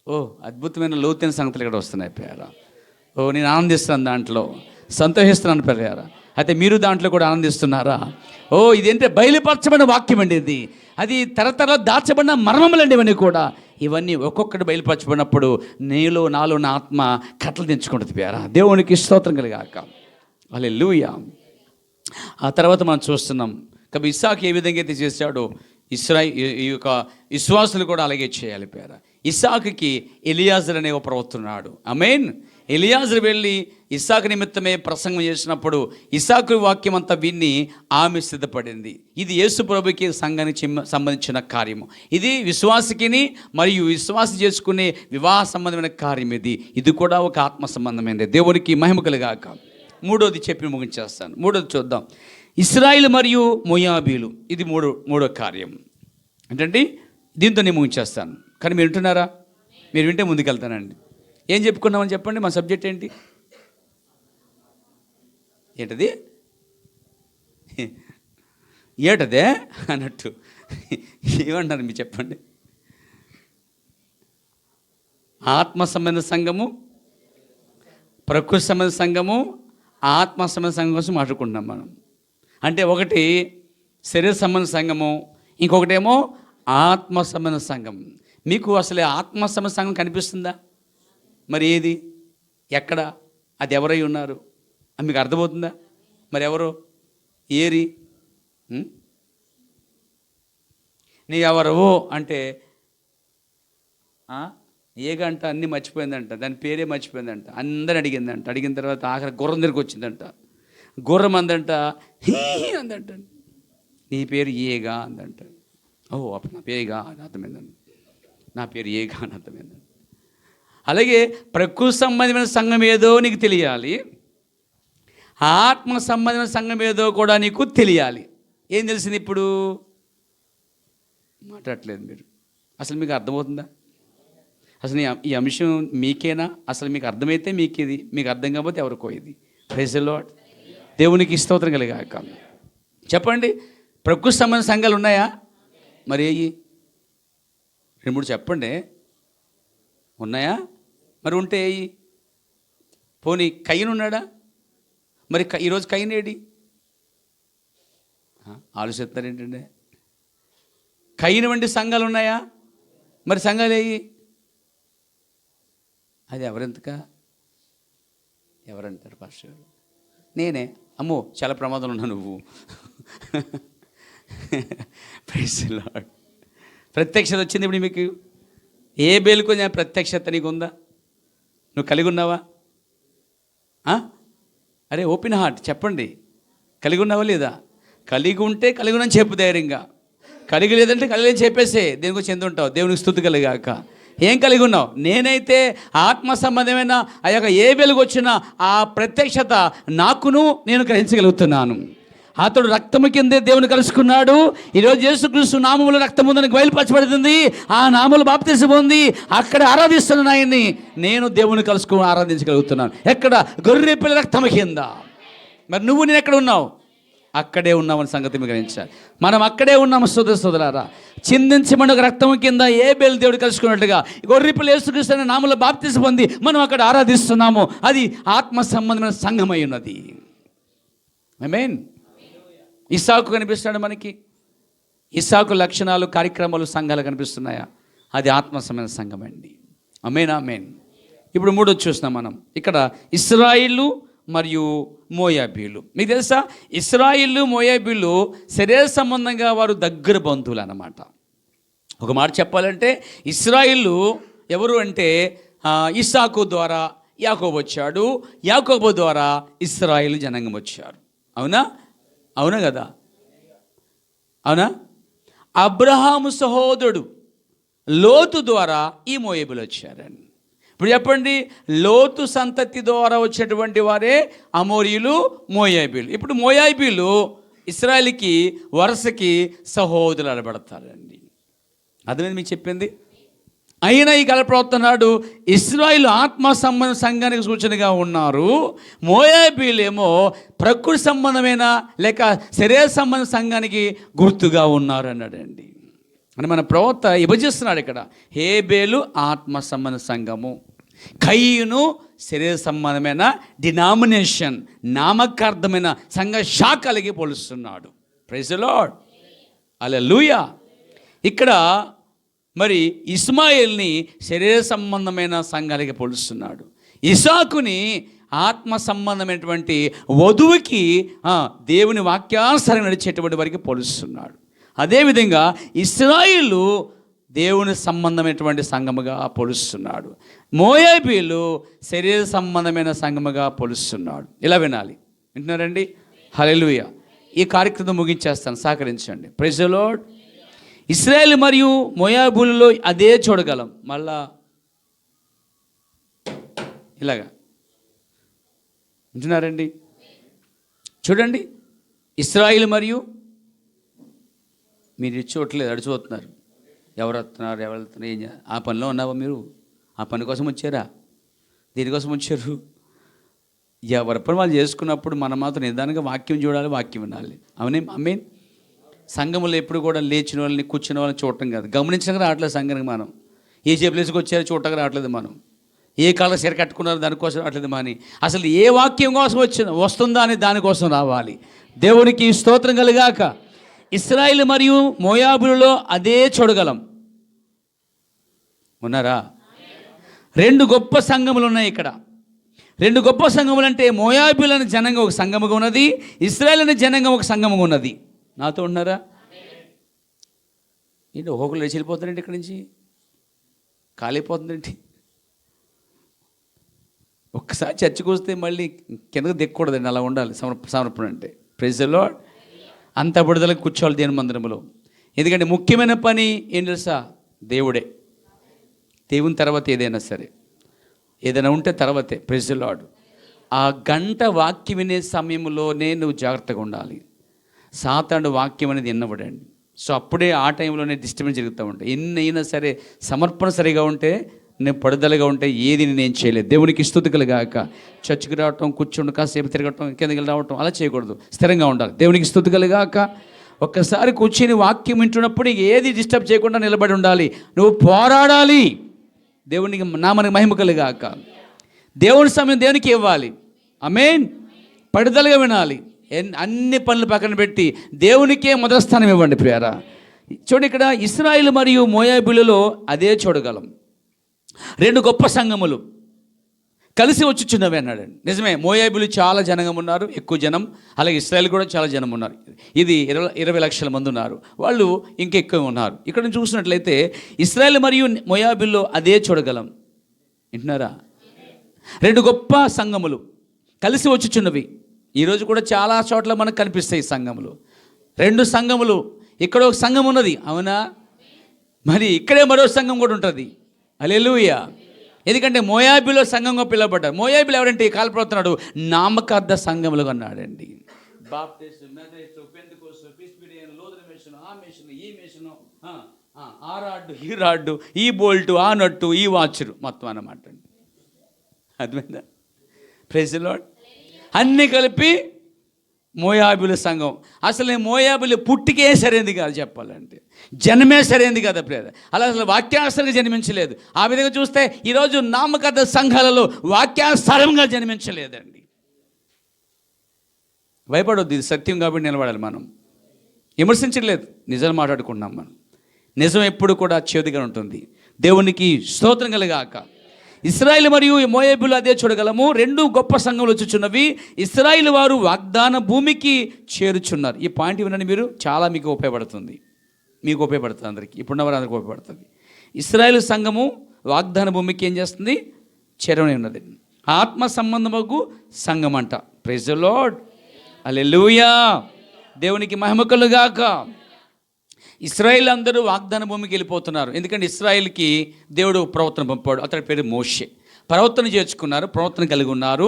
ఓ అద్భుతమైన లోతైన సంగతులు ఇక్కడ వస్తున్నాయి పేర. ఓ నేను ఆనందిస్తున్నాను, దాంట్లో సంతోషిస్తున్నాను పేర. అయితే మీరు దాంట్లో కూడా ఆనందిస్తున్నారా? ఓ ఇదేంటే బయలుపరచబడిన వాక్యం అండి ఇది. అది తరతర దాచబడిన మర్మములండి ఇవన్నీ కూడా. ఇవన్నీ ఒక్కొక్కటి బయలుపరచబడినప్పుడు నాలో నా ఆత్మ కట్టలు తెంచుకుంటుంది పేర. దేవునికి స్తోత్రం కలుగాక. హల్లెలూయా. ఆ తర్వాత మనం చూస్తున్నాం కాబట్టి ఇస్సాకు ఏ విధంగా అయితే చేశాడో ఈ యొక్క విశ్వాసులు కూడా అలాగే చేయాలి పేర. ఇస్సాకుకి ఎలియాజరు అనే ఒక ప్రవక్త ఉన్నాడు. ఆమేన్. ఎలియాజరు వెళ్ళి ఇస్సాకు నిమిత్తమే ప్రసంగం చేసినప్పుడు ఇస్సాకు వాక్యం అంతా విని ఆమె సిద్ధపడింది. ఇది యేసు ప్రభుకి సంఘానికి సంబంధించిన కార్యము. ఇది విశ్వాసికిని మరియు విశ్వాసి చేసుకునే వివాహ సంబంధమైన కార్యం. ఇది కూడా ఒక ఆత్మ సంబంధమైనది. దేవునికి మహిమ కలుగాక. మూడోది చెప్పి ముగించేస్తాను. మూడోది చూద్దాం. ఇశ్రాయేలు మరియు మోయాబీలు. ఇది మూడో కార్యం. ఏంటంటే దీంతో నేను ముగించేస్తాను. కానీ మీరు వింటున్నారా? మీరు వింటే ముందుకెళ్తానండి. ఏం చెప్పుకున్నామని చెప్పండి. మా సబ్జెక్ట్ ఏంటి? ఏటదే అన్నట్టు ఏమన్నారు మీరు చెప్పండి. ఆత్మ సంబంధ సంఘము, ప్రకృతి సంబంధ సంఘము, ఆత్మ సంబంధ సంఘం కోసం మాట్లాడుకుంటున్నాం మనం. అంటే ఒకటి శరీర సంబంధ సంఘము, ఇంకొకటేమో ఆత్మ సంబంధ సంఘం. మీకు అసలు ఆత్మ సంబంధ సంఘం కనిపిస్తుందా? మరి ఏది, ఎక్కడ, అది ఎవరై ఉన్నారు అని మీకు అర్థమవుతుందా? మరి ఎవరు, ఏరి, నీ ఎవరవో అంటే ఏగంట అన్నీ మర్చిపోయిందంట, దాని పేరే మర్చిపోయిందంట, అందరు అడిగిందంట. అడిగిన తర్వాత ఆఖరి గుర్రం దగ్గరికి వచ్చిందంట. గుర్రం అందంట హీ అందంట, నీ పేరు ఏగా అందంట. ఓ అప్పుడు నా పేరుగా అని అర్థమైందండి, నా పేరు ఏగా అని అర్థమైందండి. అలాగే ప్రకృతి సంబంధమైన సంఘం ఏదో నీకు తెలియాలి, ఆత్మ సంబంధమైన సంఘం ఏదో కూడా నీకు తెలియాలి. ఏం తెలిసింది ఇప్పుడు? మాట్లాడట్లేదు మీరు. అసలు మీకు అర్థమవుతుందా? అసలు ఈ అంశం మీకేనా? అసలు మీకు అర్థమైతే మీకు ఇది, మీకు అర్థం కాకపోతే ఎవరికో ఇది. Praise the Lord. దేవునికి స్తోత్రం కలిగాక. చెప్పండి, ప్రకృతి సంబంధ సంఘాలు ఉన్నాయా? మరి 2-3 చెప్పండి. ఉన్నాయా? మరి ఉంటే పోనీ కయ్యను ఉన్నాడా? మరి ఈరోజు కయ్యనేడి? ఆలోచిస్తారు ఏంటంటే, కయ్యను వంటి సంఘాలు ఉన్నాయా? మరి సంఘాలు ఏయి? అది ఎవరంటారు పాస్టర్ గారు? నేనే. అమ్మో, చాలా ప్రమాదంలో ఉన్నా నువ్వు. Praise the Lord. ప్రత్యక్షత వచ్చింది ఇప్పుడు మీకు. ఏ బేలుకో ప్రత్యక్షత నీకు ఉందా? నువ్వు కలిగి ఉన్నావా? అరే ఓపెన్ హార్ట్ చెప్పండి, కలిగి ఉన్నావా లేదా? కలిగి ఉంటే కలిగి ఉన్నాను చెప్పు ధైర్యంగా. కలిగి లేదంటే కలిగి చెప్పేసే. దేని గురించి ఎందుంటావు? దేవునికి స్తుతి కలిగాక. ఏం కలిగి ఉన్నావు? నేనైతే ఆత్మ సంబంధమైన ఆ యొక్క ఏ వెలుగు వచ్చినా ఆ ప్రత్యక్షత నాకును నేను గ్రహించగలుగుతున్నాను. అతడు రక్తము కిందే దేవుని కలుసుకున్నాడు. ఈరోజు యేసుక్రీస్తు నామములో రక్తము దానికి బయలుపరచబడుతుంది. ఆ నామములు బాప్తిసం పొంది అక్కడ ఆరాధిస్తున్నాను ఆయన్ని. నేను దేవుని కలుసుకుని ఆరాధించగలుగుతున్నాను. ఎక్కడ? గొర్రె పిల్ల రక్తము కింద. మరి నువ్వు నేను ఎక్కడ ఉన్నావు? అక్కడే ఉన్నామని సంగతి మీకు గ్రహించాలి. మనం అక్కడే ఉన్నాము సోదరులారా. చిందించబడిన ఒక రక్తము కింద ఏ బేలు దేవుడు కలుసుకున్నట్టుగా గొర్రె పిల్ల యేసుక్రీస్తు అనే నామములో బాప్తిసం పొంది మనం అక్కడ ఆరాధిస్తున్నాము. అది ఆత్మ సంబంధమైన సంఘమై ఉన్నది. ఆమేన్. ఇస్సాకు కనిపిస్తున్నాడు మనకి. ఇస్సాకు లక్షణాలు, కార్యక్రమాలు, సంఘాలు కనిపిస్తున్నాయా? అది ఆత్మ సంబంధ సంఘం అండి. ఆమేన్, ఆమేన్. ఇప్పుడు మూడోది చూస్తున్నాం మనం ఇక్కడ, ఇశ్రాయేలు మరియు మోయాబీలు. మీకు తెలుసా, ఇశ్రాయేలు మోయాబీలు శరీర సంబంధంగా వారు దగ్గర బంధువులు అన్నమాట. ఒక మాట చెప్పాలంటే, ఇశ్రాయేలు ఎవరు అంటే ఇస్సాకు ద్వారా యాకోబు వచ్చాడు, యాకోబు ద్వారా ఇశ్రాయేలు జనాంగం వచ్చారు. అవునా? అవునా కదా? అవునా? అబ్రహాము సహోదరుడు లోతు ద్వారా ఈ మోయాబీలు వచ్చారండి. ఇప్పుడు చెప్పండి, లోతు సంతతి ద్వారా వచ్చేటువంటి వారే అమోరీయులు, మోయాబీలు. ఇప్పుడు మోయాబీలు ఇశ్రాయేలుకి వరుసకి సహోదరులు అనబడతారండి. అదేనండి మీకు చెప్పింది. అయినా ఈ కల ప్రవర్తనాడు, ఇశ్రాయేలు ఆత్మ సంబంధ సంఘానికి సూచనగా ఉన్నారు, మోయాబీలు ఏమో ప్రకృతి సంబంధమైన లేక శరీర సంబంధ సంఘానికి గుర్తుగా ఉన్నారు అన్నాడండి. అని మన ప్రవక్త విభజిస్తున్నాడు ఇక్కడ. హేబేలు ఆత్మ సంబంధ సంఘము, కయ్యూను శరీర సంబంధమైన డినామినేషన్, నామకార్థమైన సంఘ శాఖలకి పోలుస్తున్నాడు. ప్రైజ్ ది లార్డ్, హల్లెలూయా. ఇక్కడ మరి ఇస్మాయిల్ని శరీర సంబంధమైన సంఘాలకి పోలుస్తున్నాడు. ఇసాకుని ఆత్మ సంబంధమైనటువంటి వధువుకి, దేవుని వాక్యానుసారం నడిచేటువంటి వారికి పోలుస్తున్నాడు. అదేవిధంగా ఇశ్రాయేలు దేవుని సంబంధమైనటువంటి సంఘముగా పోలుస్తున్నాడు. మోయాబీలు శరీర సంబంధమైన సంఘముగా పోలుస్తున్నాడు. ఇలా వినాలి. వింటున్నారండి? హల్లెలూయా. ఈ కార్యక్రమం ముగించేస్తాను, సహకరించండి. Praise the Lord. ఇశ్రాయేలు మరియు మోయాబీలలో అదే చూడగలం. మళ్ళా ఇలాగా వింటున్నారండి? చూడండి, ఇశ్రాయేలు మరియు, మీరు చూడట్లేదు, అడిచిపోతున్నారు. ఎవరు వస్తున్నారు, ఎవరు వెళ్తున్నారు, ఏం ఆ పనిలో ఉన్నావా మీరు? ఆ పని కోసం వచ్చారా? దేనికోసం వచ్చారు? ఎవరి పని వాళ్ళు చేసుకున్నప్పుడు మనం మాత్రం నిదానంగా వాక్యం చూడాలి, వాక్యం వినాలి. అవునే? ఆమేన్. సంఘములో ఎప్పుడు కూడా లేచిన వాళ్ళని, కూర్చున్న వాళ్ళని చూడటం కాదు, గమనించడానికి రావట్లేదు సంఘానికి. మనం ఏ జేబులేసుకు వచ్చారో చూడటానికి రావట్లేదు. మనం ఏ కాళ్ళ సీర కట్టుకున్నారో దానికోసం రావట్లేదు. మాని అసలు ఏ వాక్యం కోసం వస్తుందా అని దానికోసం రావాలి. దేవునికి స్తోత్రం కలుగాక. ఇశ్రాయేలు మరియు మోయాబులలో అదే చూడగలం. ఉన్నారా? రెండు గొప్ప సంఘములు ఉన్నాయి ఇక్కడ. రెండు గొప్ప సంఘములు అంటే మోయాబీలు అనే జనంగా ఒక సంఘముగా ఉన్నది, ఇశ్రాయేలు అనే జనంగా ఒక సంఘముగా ఉన్నది. నాతో ఉన్నారా? ఏంటి ఒక్కొక్కరు లేచి వెళ్ళిపోతారండి ఇక్కడి నుంచి? కాలిపోతుందండి. ఒక్కసారి చర్చకు వస్తే మళ్ళీ కిందకు దిక్కకూడదండి, అలా ఉండాలి సమర్పణ అంటే. Praise the Lord. అంత విడుదలకు కూర్చోవాలి దేవుని మందిరంలో. ఎందుకంటే ముఖ్యమైన పని ఏం తెలుసా? దేవుడే. దేవుని తర్వాత ఏదైనా సరే, ఏదైనా ఉంటే తర్వాతే. Praise the Lord. ఆ గంట వాక్యం వినే సమయంలోనే నువ్వు జాగ్రత్తగా ఉండాలి. సాతాను వాక్యం అనేది విన్నబడండి. సో అప్పుడే ఆ టైంలోనే డిస్టర్బెన్స్ జరుగుతూ ఉంటాయి. ఎన్ని అయినా సరే సమర్పణ సరిగా ఉంటే, నేను పడుదలగా ఉంటే ఏది నేను చేయలేదు. దేవునికి స్తుతి కలుగాక. చర్చికి రావటం, కూర్చోండి, కాసేపు తిరగటం, కిందకి రావటం అలా చేయకూడదు. స్థిరంగా ఉండాలి. దేవునికి స్తుతి కలుగాక. ఒక్కసారి కూర్చొని వాక్యం వింటున్నప్పుడు ఏది డిస్టర్బ్ చేయకుండా నిలబడి ఉండాలి. నువ్వు పోరాడాలి. దేవునికి నామనికి మహిమ కలుగాక. దేవుని సమయం దేవునికి ఇవ్వాలి. ఆమేన్. పడుదలగా వినాలి. అన్ని పనులు పక్కన పెట్టి దేవునికే మొదటి స్థానం ఇవ్వండి ప్రియారా. చూడండి, ఇక్కడ ఇశ్రాయేలు మరియు మోయాబీలలో అదే చూడగలం. రెండు గొప్ప సంఘములు కలిసి వచ్చుచున్నవి అన్నాడండి. నిజమే, మోయాబీలు చాలా జనం ఉన్నారు, ఎక్కువ జనం. అలాగే ఇశ్రాయేల్ కూడా చాలా జనం ఉన్నారు. ఇది 20 లక్షల మంది ఉన్నారు, వాళ్ళు ఇంకెక్కువ ఉన్నారు. ఇక్కడ నుంచి చూసినట్లయితే ఇశ్రాయేల్ మరియు మోయాబీల్లో అదే చూడగలం. వింటున్నారా? రెండు గొప్ప సంఘములు కలిసి వచ్చుచున్నవి. ఈరోజు కూడా చాలా చోట్ల మనకు కనిపిస్తాయి సంఘములు. రెండు సంఘములు, ఇక్కడ ఒక సంఘం ఉన్నది, అవునా? మరి ఇక్కడే మరో సంఘం కూడా ఉంటుంది. హల్లెలూయా. ఎందుకంటే మోయాబీలో సంఘంగా పిలువబడ్డారు. మోయాబీలు ఎవరంటే ఈ కాలపడుతున్నాడు నామకార్థ సంఘములుగా అన్నాడండి. Baptist, Methodist, Pentecost, Presbyterian, Lutheran mission, ఆ మిషన్, ఈ మిషన్, ఆ రాడ్డు, ఈ రాడ్డు, ఈ బోల్టు, ఆ నట్టు, ఈ వాచరు మొత్తం అన్నమాట అండి. అర్థమైందా? Praise the lord. అన్నీ కలిపి మోయాబీల సంఘం. అసలు మోయాబీలు పుట్టికే సరైనది కాదు, చెప్పాలంటే జన్మే సరైనది కదా ప్రియ. అసలు వాక్యానుసారంగా జన్మించలేదు. ఆ విధంగా చూస్తే ఈరోజు నామకార్థ సంఘాలలో వాక్యానుసారంగా జన్మించలేదండి. భయపడొద్దు, ఇది సత్యం కాబట్టి నిలబడాలి. మనం విమర్శించలేదు, నిజాలు మాట్లాడుకున్నాం. మనం నిజం ఎప్పుడు కూడా చేదుగా ఉంటుంది. దేవునికి స్తోత్రం కలుగాక. ఇశ్రాయేలు మరియు మోయాబీలు అదే చూడగలము. రెండు గొప్ప సంఘములు వచ్చుచున్నవి. ఇశ్రాయేలు వారు వాగ్దాన భూమికి చేరుచున్నారు. ఈ పాయింట్ వినండి మీరు, చాలా మీకు ఉపయోగపడుతుంది. మీకు ఉపయోగపడుతుంది, అందరికీ, ఇప్పుడున్న వారు అందరికీ ఉపయోగపడుతుంది. ఇశ్రాయేలు సంఘము వాగ్దాన భూమికి ఏం చేస్తుంది? చేరని ఉన్నది. ఆత్మ సంబంధముకు సంఘం అంట. Praise the lord. హల్లెలూయా. దేవునికి మహిమ కలుగాక. ఇశ్రాయేల్ అందరూ వాగ్దాన భూమికి వెళ్ళిపోతున్నారు. ఎందుకంటే ఇశ్రాయేల్కి దేవుడు ప్రవర్తన పంపాడు. అతడి పేరు మోషే. ప్రవర్తన చేర్చుకున్నారు, ప్రవర్తన కలిగి ఉన్నారు,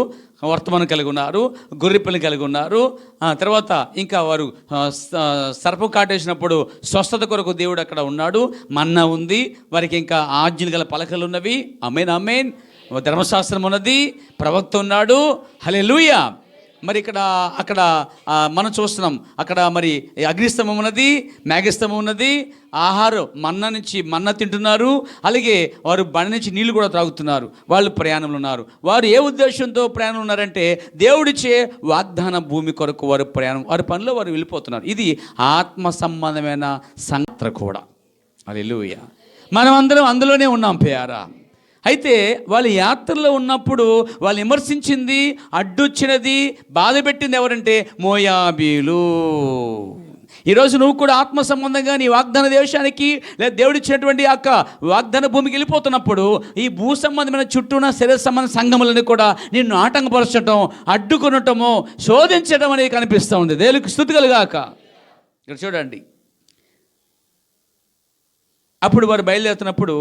వర్తమానం కలిగి ఉన్నారు, గొర్రెపిల్లని కలిగి ఉన్నారు. తర్వాత ఇంకా వారు సర్పం కాటేసినప్పుడు స్వస్థత కొరకు దేవుడు అక్కడ ఉన్నాడు. మన్నా ఉంది, వారికి ఇంకా ఆజ్ఞలు గల పలకలు ఉన్నవి. ఆమేన్, ఆమేన్. ధర్మశాస్త్రం ఉన్నది, ప్రవక్త ఉన్నాడు. హల్లెలూయా. మరి అక్కడ మనం చూస్తున్నాం, అక్కడ మరి అగ్నిస్తంభం ఉన్నది, మేఘస్తంభం ఉన్నది. ఆహారం మన్నా తింటున్నారు. అలాగే వారు బండి నుంచి నీళ్లు కూడా త్రాగుతున్నారు. వాళ్ళు ప్రయాణంలో ఉన్నారు. వారు ఏ ఉద్దేశంతో ప్రయాణం ఉన్నారంటే దేవుడిచ్చే వాగ్దాన భూమి కొరకు వారు ప్రయాణం, వారి పనిలో వారు వెళ్ళిపోతున్నారు. ఇది ఆత్మ సంబంధమైన సంగతి కూడా. హల్లెలూయా. మనం అందరం అందులోనే ఉన్నాం ప్రియారా. అయితే వాళ్ళు యాత్రలో ఉన్నప్పుడు వాళ్ళు విమర్శించింది, అడ్డొచ్చినది, బాధ పెట్టింది ఎవరంటే మోయాబీలు. ఈరోజు నువ్వు కూడా ఆత్మ సంబంధంగా నీ వాగ్దాన దేశానికి లేదా దేవుడిచ్చినటువంటి యొక్క వాగ్దాన భూమికి వెళ్ళిపోతున్నప్పుడు ఈ భూ సంబంధమైన చుట్టూ ఉన్న శరీర సంబంధ సంఘములని కూడా నిన్ను ఆటంకపరచడం, అడ్డుకొనటము, శోధించడం అనేది కనిపిస్తూ ఉంది. దేవునికి స్తుతి కలుగాక. ఇక్కడ చూడండి, అప్పుడు వారు బయలుదేరుతున్నప్పుడు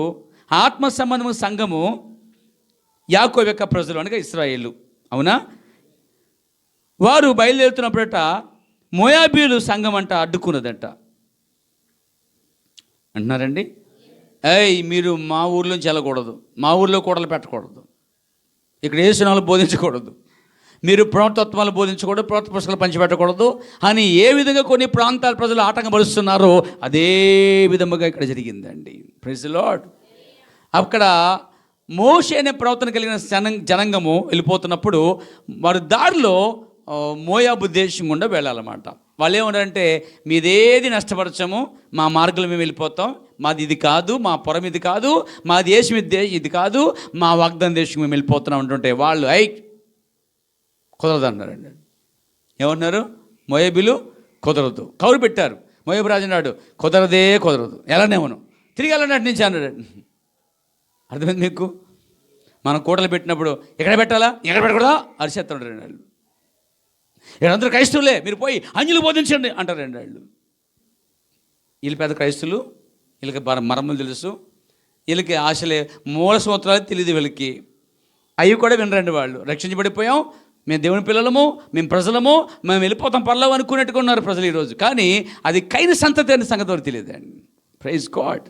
ఆత్మ సంబంధము సంఘము యాకోబు యొక్క ప్రజలు అనగా ఇశ్రాయేలు, అవునా? వారు బయలుదేరుతున్నప్పుడట మోయాబీలు సంఘం అంట అడ్డుకున్నదంట. అంటున్నారండి, మీరు మా ఊర్లోంచి వెళ్ళకూడదు, మా ఊర్లో కూడలు పెట్టకూడదు, ఇక్కడ ఏ సినిమాలు బోధించకూడదు, మీరు ప్రవక్తత్వాలు బోధించకూడదు, ప్రవక్త పుస్తకాలు పంచిపెట్టకూడదు అని ఏ విధంగా కొన్ని ప్రాంతాల ప్రజలు ఆటంకపరుస్తున్నారో అదే విధముగా ఇక్కడ జరిగిందండి. Praise the Lord. అక్కడ మోషే అనే ప్రవర్తన కలిగిన జనాంగము వెళ్ళిపోతున్నప్పుడు వారి దారిలో మోయాబు దేశం గుండా వెళ్ళాలన్నమాట. వాళ్ళు ఏమన్నారంటే మీదేది నష్టపరచము, మా మార్గంలో మేము వెళ్ళిపోతాం, మాది ఇది కాదు, మా పొరం ఇది కాదు, మా దేశం ఇది కాదు, మా వాగ్దాన దేశం మేము వెళ్ళిపోతున్నాం అంటుంటే వాళ్ళు కుదరదు అన్నారండి. ఏమన్నారు? మోయాబీలు కుదరదు. కౌరు పెట్టారు. మోయాబు రాజు అన్నాడు కుదరదు, ఎలానేమను తిరిగి వెళ్ళండి నుంచి అన్నాడు. అర్థమైంది మీకు? మనం కూటలు పెట్టినప్పుడు ఎక్కడ పెట్టాలా, ఎక్కడ పెట్టకూడదా అరిచేస్తాడు రెండు వాళ్ళు. వీళ్ళందరూ క్రైస్తవులే, మీరు పోయి అంజులు బోధించండి అంటారు రెండు వాళ్ళు. వీళ్ళు పెద్ద క్రైస్తువులు, వీళ్ళకి మరములు తెలుసు, వీళ్ళకి ఆశలే, మూల సూత్రాలు తెలియదు వీళ్ళకి. అవి కూడా వినరండి వాళ్ళు. రక్షించబడిపోయాం, మేము దేవుని పిల్లలము, మేము ప్రజలము, మేము వెళ్ళిపోతాం పర్లేవు అనుకున్నట్టుగా ఉన్నారు ప్రజలు ఈరోజు. కానీ అది కైన సంతతి అనే సంగతి వరకు తెలియదండి. Praise God.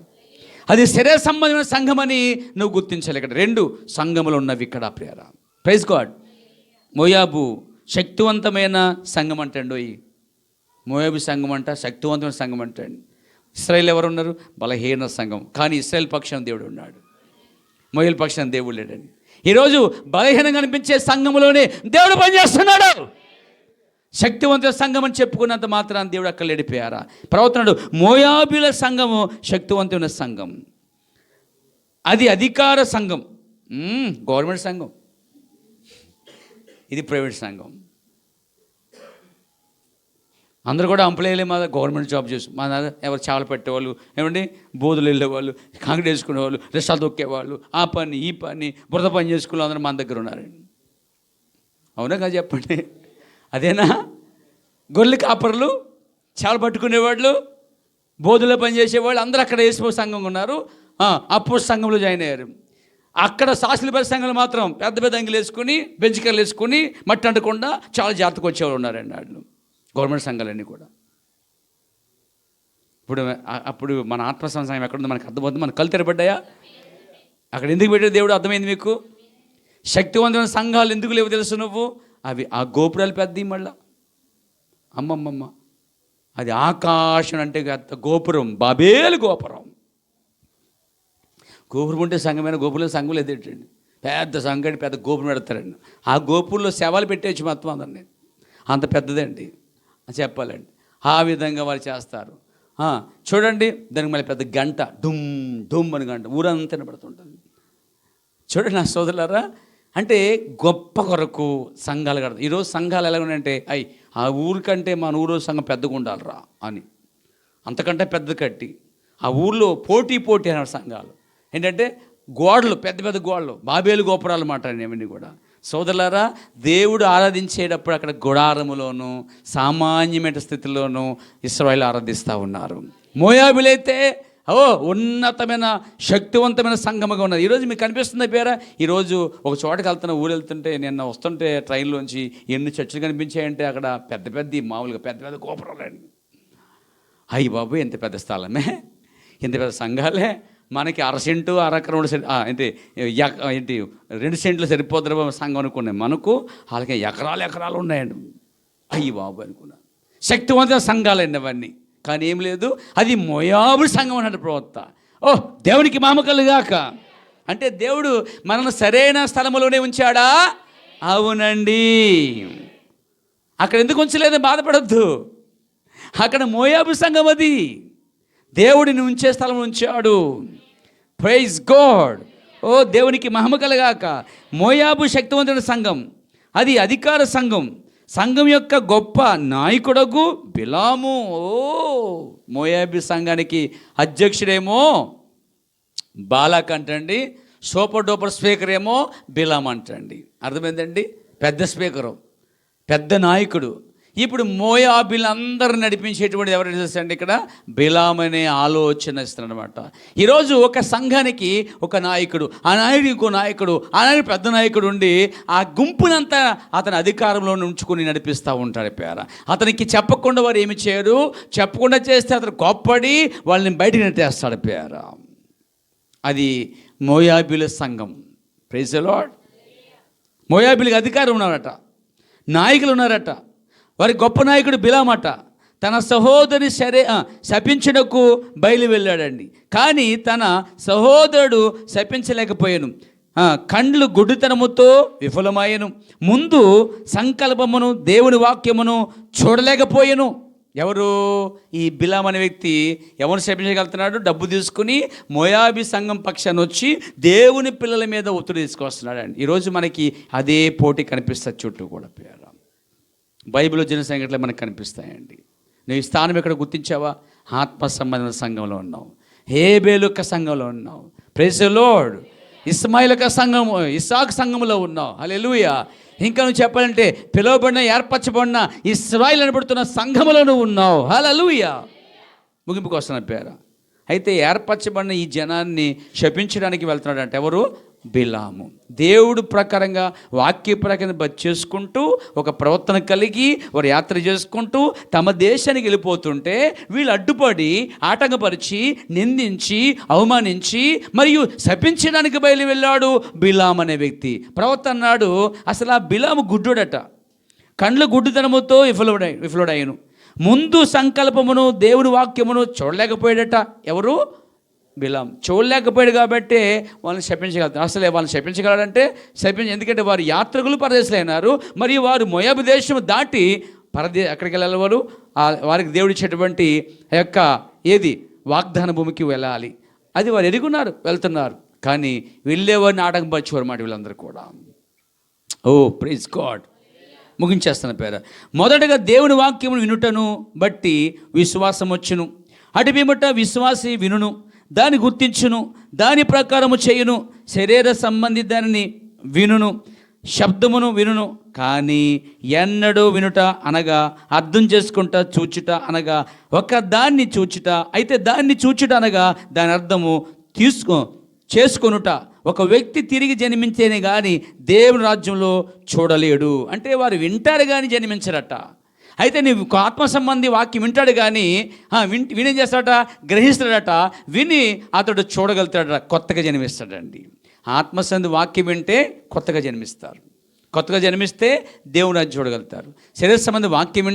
అది శరీర సంబంధమైన సంఘం అని నువ్వు గుర్తించాలి. ఇక్కడ రెండు సంఘములు ఉన్నవి ఇక్కడ ప్రియరా. Praise God. మోయాబు శక్తివంతమైన సంఘం అంటండి. మోయాబు సంఘం అంట శక్తివంతమైన సంఘం అంటండి. ఇశ్రాయేల్ ఎవరు ఉన్నారు? బలహీన సంఘం. కానీ ఇశ్రాయేల్ పక్షం దేవుడు ఉన్నాడు. మొయ్యల పక్షాన దేవుడు లేడండి. ఈరోజు బలహీనంగా అనిపించే సంఘములోనే దేవుడు పనిచేస్తున్నాడు. శక్తివంతుల సంఘం అని చెప్పుకున్నంత మాత్రాన్ని దేవుడు అక్కడ లేడిపోయారా? ప్రవర్తనడు మోయాబీల సంఘము శక్తివంతమైన సంఘం, అది అధికార సంఘం, గవర్నమెంట్ సంఘం, ఇది ప్రైవేట్ సంఘం. అందరూ కూడా ఎంప్లాయీలే, మా గవర్నమెంట్ జాబ్ చేసు, మా ఎవరు చేపలు పెట్టేవాళ్ళు, ఏమండి బోధులు వెళ్ళేవాళ్ళు, కాంగ్రెస్ వేసుకునేవాళ్ళు, రెస్టాలు తొక్కేవాళ్ళు, ఆ పని ఈ పని బురద పని చేసుకునే అందరూ మన దగ్గర ఉన్నారండి. అవునా కదా చెప్పండి? అదేనా? గొర్రెలు కాపర్లు, చేపలు పట్టుకునేవాళ్ళు, బోధులో పనిచేసేవాళ్ళు అందరూ అక్కడ యేసు సంఘం ఉన్నారు. అప్పుడు సంఘంలో జాయిన్ అయ్యారు. అక్కడ శాస్త్రీయ సంఘాలు మాత్రం పెద్ద పెద్ద అంగిలు వేసుకుని బెంచికర్లు వేసుకుని మట్టి అంటకుండా చాలా జాగ్రత్తగా వచ్చేవాళ్ళు ఉన్నారండి వాళ్ళు. గవర్నమెంట్ సంఘాలన్నీ కూడా. అప్పుడు మన ఆత్మ సంఘం ఎక్కడుందో మనకు అర్థమవుతుంది. మన కళ్ళు తెరబడ్డాయా? అక్కడ ఎందుకు పెట్టాడు దేవుడు? అర్థమైంది మీకు? శక్తివంతమైన సంఘాలు ఎందుకు లేవు తెలుసు నువ్వు? అవి ఆ గోపురాలు పెద్దవి. మళ్ళా అమ్మమ్మమ్మ, అది ఆకాశం అంటే గోపురం, బాబేలు గోపురం. గోపురం ఉంటే సంఘమైన, గోపురంలో సంఘం లేదేటండి. పెద్ద సంఘం పెద్ద గోపురం పెడతారండి. ఆ గోపురంలో శవాలు పెట్టేసి మొత్తం అందరినీ, అంత పెద్దదండి చెప్పాలండి. ఆ విధంగా వాళ్ళు చేస్తారు. చూడండి, దానికి మళ్ళీ పెద్ద గంట, డుమ్ డుమ్ అని గంట ఊరంతా వినపడుతుంటుంది. చూడండి నా సోదరులారా, అంటే గొప్ప కొరకు సంఘాలు కడతారు. ఈరోజు సంఘాలు ఎలా ఉన్నాయంటే, ఆ ఊరికంటే మన ఊరు సంఘం పెద్దగా ఉండాలిరా అని అంతకంటే పెద్ద కట్టి ఆ ఊళ్ళో పోటీ అనే సంఘాలు ఏంటంటే గోడలు, పెద్ద పెద్ద గోడలు, బాబేలు గోపురాలు మాట ఇవన్నీ కూడా. సోదరులారా, దేవుడు ఆరాధించేటప్పుడు అక్కడ గుడారములోను సామాన్యమైన స్థితిలోనూ ఇశ్రాయేలు ఆరాధిస్తూ ఉన్నారు. మోయాబీలైతే ఉన్నతమైన శక్తివంతమైన సంఘముగా ఉన్నది. ఈరోజు మీకు కనిపిస్తుంది పేరా? ఈరోజు ఒక చోటకి వెళ్తున్న, ఊరు వెళ్తుంటే, నిన్న వస్తుంటే ట్రైన్లోంచి ఎన్ని చర్చలు కనిపించాయంటే అక్కడ పెద్ద పెద్ద మామూలుగా పెద్ద పెద్ద గోపురాలండి. అయ్యి బాబు, ఎంత పెద్ద స్థలమే, ఎంత పెద్ద సంఘాలే. మనకి 1/2 సెంటు 1/2 ఏంటి 2 సెంట్లు సరిపోద్దు సంఘం అనుకున్నాయి. మనకు వాళ్ళకి ఎకరాలు ఉన్నాయండి. అయ్యి బాబు అనుకున్నా. శక్తివంతమైన సంఘాలండి అవన్నీ. కానీ ఏం లేదు, అది మోయాబు సంఘం అన్నట్టు ప్రవక్త. దేవునికి మహిమ కలుగాక. అంటే దేవుడు మనల్ని సరైన స్థలంలోనే ఉంచాడా? అవునండి. అక్కడ ఎందుకు ఉంచలేదని బాధపడద్దు. అక్కడ మోయాబు సంఘం, అది దేవుడిని ఉంచే స్థలం ఉంచాడు. Praise God. దేవునికి మహిమ కలుగాక. మోయాబు శక్తివంతుడి సంఘం, అది అధికార సంఘం. సంఘం యొక్క గొప్ప నాయకుడకు బిలాము. మోయాబు సంఘానికి అధ్యక్షుడేమో బాలాక్ అంటండి, సూపర్ డూపర్ స్పీకర్ ఏమో బిలాం అంటండి. అర్థమైందండి? పెద్ద స్పీకరు, పెద్ద నాయకుడు. ఇప్పుడు మోయాబీలందరూ నడిపించేటువంటి ఎవరు తెలుసండి? ఇక్కడ బిలాం అనే ఆలోచన ఇస్తున్నాడు అనమాట. ఈరోజు ఒక సంఘానికి ఒక నాయకుడు, ఆ నాయకుడు ఇంకో నాయకుడు, ఆ నాయకుడు పెద్ద నాయకుడు ఉండి ఆ గుంపునంతా అతని అధికారంలో ఉంచుకుని నడిపిస్తూ ఉంటాడు. పేర అతనికి చెప్పకుండా వారు ఏమి చేయరు, చెప్పకుండా చేస్తే అతను కోప్పడి వాళ్ళని బయటికి నెట్టేస్తాడు. పేర అది మోయాబీల సంఘం. Praise the lord. మోయాబీలకు అధికారం ఉన్నారట, నాయకులు ఉన్నారట. వారి గొప్ప నాయకుడు బిలామట తన సహోదరి శపించుటకు బయలు వెళ్ళాడండి. కానీ తన సహోదరుడు శపించలేకపోయాను. కండ్లు గుడ్డితనముతో విఫలమాయను. ముందు సంకల్పమును దేవుని వాక్యమును చూడలేకపోయాను. ఎవరు? ఈ బిలాం అనే వ్యక్తి ఎవరు శపించగలుగుతున్నాడు? డబ్బు తీసుకుని మోయాబీ సంఘం పక్షాన్ని వచ్చి దేవుని పిల్లల మీద ఒత్తిడి తీసుకొస్తున్నాడు అండి. ఈరోజు మనకి అదే పోటీ కనిపిస్తుంది చుట్టూ కూడా. పేర బైబిల్లో జన సంఘటనలు మనకు కనిపిస్తాయండి. నువ్వు ఈ స్థానం ఎక్కడ గుర్తించావా? ఆత్మ సంబంధమైన సంఘంలో ఉన్నావు, హేబేలు యొక్క సంఘంలో ఉన్నావు. Praise the lord. ఇస్మాయిల్ యొక్క సంఘము, ఇస్సాకు సంఘంలో ఉన్నావు. హల్లెలూయా. ఇంకా నువ్వు చెప్పాలంటే పిలువబడిన, ఏర్పరచబడిన ఇశ్రాయేలు అనబడుతున్న సంఘములో నువ్వు ఉన్నావు. హల్లెలూయా. ముగింపుకు వస్తున్న పేర. అయితే ఏర్పరచబడిన ఈ జనాన్ని శపించడానికి వెళ్తున్నాడు అంటే ఎవరు? బిలాము. దేవుడు ప్రకారంగా వాక్య ప్రకారం బతి చేసుకుంటూ ఒక ప్రవర్తన కలిగి వారు యాత్ర చేసుకుంటూ తమ దేశానికి వెళ్ళిపోతుంటే వీళ్ళు అడ్డుపడి ఆటంకపరిచి నిందించి అవమానించి మరియు శపించడానికి బయలు వెళ్ళాడు బిలాం అనే వ్యక్తి. ప్రవక్త అన్నాడు, అసలు ఆ బిలాము గుడ్డుడట, కండ్ల గుడ్డుతనముతో విఫలుడయ్యను. ముందు సంకల్పమును దేవుని వాక్యమును చూడలేకపోయాడట. ఎవరు? బిలాం చూడలేకపోయాడు కాబట్టే వాళ్ళని శపించగలుగుతారు. అసలే వాళ్ళని శపించగలడంటే ఎందుకంటే వారు యాత్రికులు పరదేశులు అయినారు. మరియు వారు మోయాబు దేశం దాటి అక్కడికి వెళ్ళేవారు. వారికి దేవుడు ఇచ్చేటువంటి ఆ యొక్క వాగ్దాన భూమికి వెళ్ళాలి. అది వారు ఎరుగున్నారు, వెళ్తున్నారు. కానీ వెళ్ళేవారిని ఆటంకపరిచేవారు మాట వీళ్ళందరూ కూడా. ఓ ప్రైజ్ గాడ్. ముగించేస్తున్న పేర మొదటగా దేవుని వాక్యమును వినుటను బట్టి విశ్వాసం వచ్చును. అటు పిమ్మట విశ్వాసి వినును, దాన్ని గుర్తించును, దాని ప్రకారము చేయును. శరీర సంబంధి దానిని వినును, శబ్దమును వినును, కానీ ఎన్నడూ వినుట అనగా అర్థం చేసుకుంటా చూచుట అనగా ఒక దాన్ని చూచుట. అయితే దాన్ని చూచుట అనగా దాని అర్థము చేసుకొనుట. ఒక వ్యక్తి తిరిగి జన్మించేనే కానీ దేవుని రాజ్యంలో చూడలేడు. అంటే వారు వింటారు కానీ జన్మించరట. అయితే నీవు ఆత్మ సంబంధి వాక్యం వింటాడు కానీ వినేం చేస్తాడట, గ్రహిస్తాడట. విని అతడు చూడగలుగుతాడట, కొత్తగా జన్మిస్తాడండి. ఆత్మ సంబంధి వాక్యం వింటే కొత్తగా జన్మిస్తారు. కొత్తగా జన్మిస్తే దేవుని అది చూడగలుగుతారు. శరీర సంబంధి వాక్యం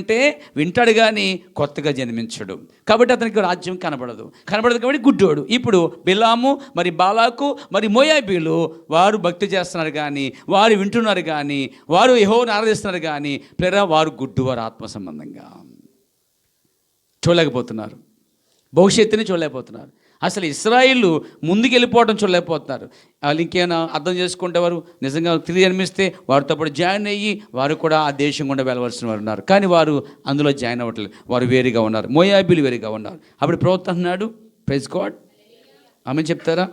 వింటాడు కానీ కొత్తగా జన్మించడు. కాబట్టి అతనికి రాజ్యం కనబడదు కాబట్టి గుడ్డోడు. ఇప్పుడు బిలాము మరి బాలాకు మరి మోయాబీలు వారు భక్తి చేస్తున్నారు కానీ, వారు వింటున్నారు కానీ, వారు యెహోవాను ఆరాధిస్తున్నారు కానీ వారు గుడ్డువారు. ఆత్మ సంబంధంగా చూడలేకపోతున్నారు, భవిష్యత్తుని చూడలేకపోతున్నారు. అసలు ఇశ్రాయేలు ముందుకు వెళ్ళిపోవడం చూడలేకపోతున్నారు. వాళ్ళు ఇంకేమైనా అర్థం చేసుకుంటే వారు నిజంగా తిరిగి జన్మిస్తే వారితో పాటు జాయిన్ అయ్యి వారు కూడా ఆ దేశం గుండా వెళ్ళవలసిన వారు ఉన్నారు. కానీ వారు అందులో జాయిన్ అవ్వట్లేదు. వారు వేరుగా ఉన్నారు, మోయాబీలు వేరుగా ఉన్నారు. అప్పుడు ప్రవక్త అన్నాడు, ప్రైజ్ గాడ్, ఆమె చెప్తారా?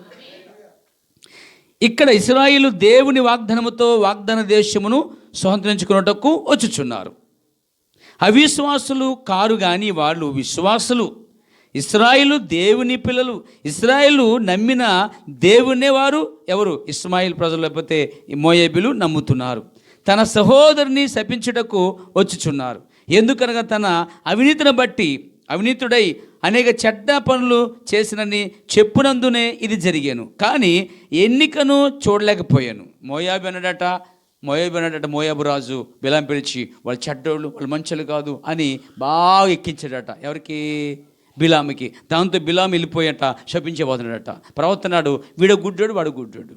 ఇక్కడ ఇశ్రాయేలు దేవుని వాగ్దానముతో వాగ్దాన దేశమును స్వతంత్రించుకున్నటకు వచ్చుచున్నారు. అవిశ్వాసులు కారు కానీ వాళ్ళు విశ్వాసులు. ఇశ్రాయేలు దేవుని పిల్లలు. ఇశ్రాయేలు నమ్మిన దేవునే వారు ఎవరు? ఇస్మాయిల్ ప్రజలు, లేకపోతే మోయాబీలు నమ్ముతున్నారు. తన సహోదరుని శపించుటకు వచ్చుచున్నారు. ఎందుకనగా తన అవినీతిని బట్టి అవినీతుడై అనేక చెడ్డ పనులు చేసినని చెప్పునందునే ఇది జరిగాను. కానీ ఎన్నికను చూడలేకపోయాను. మోయాబు అన్నాడట మోయాబు రాజు బిలాం పిలిచి వాళ్ళు చెడ్డోళ్ళు, వాళ్ళు మంచోళ్ళు కాదు అని బాగా ఎక్కించాడట. ఎవరికి? బిలాముకి. దాంతో బిలాము వెళ్ళిపోయాట, శపించబోతున్నాడట. ప్రవర్తనాడు, వీడు గుడ్డోడు, వాడు గుడ్డోడు.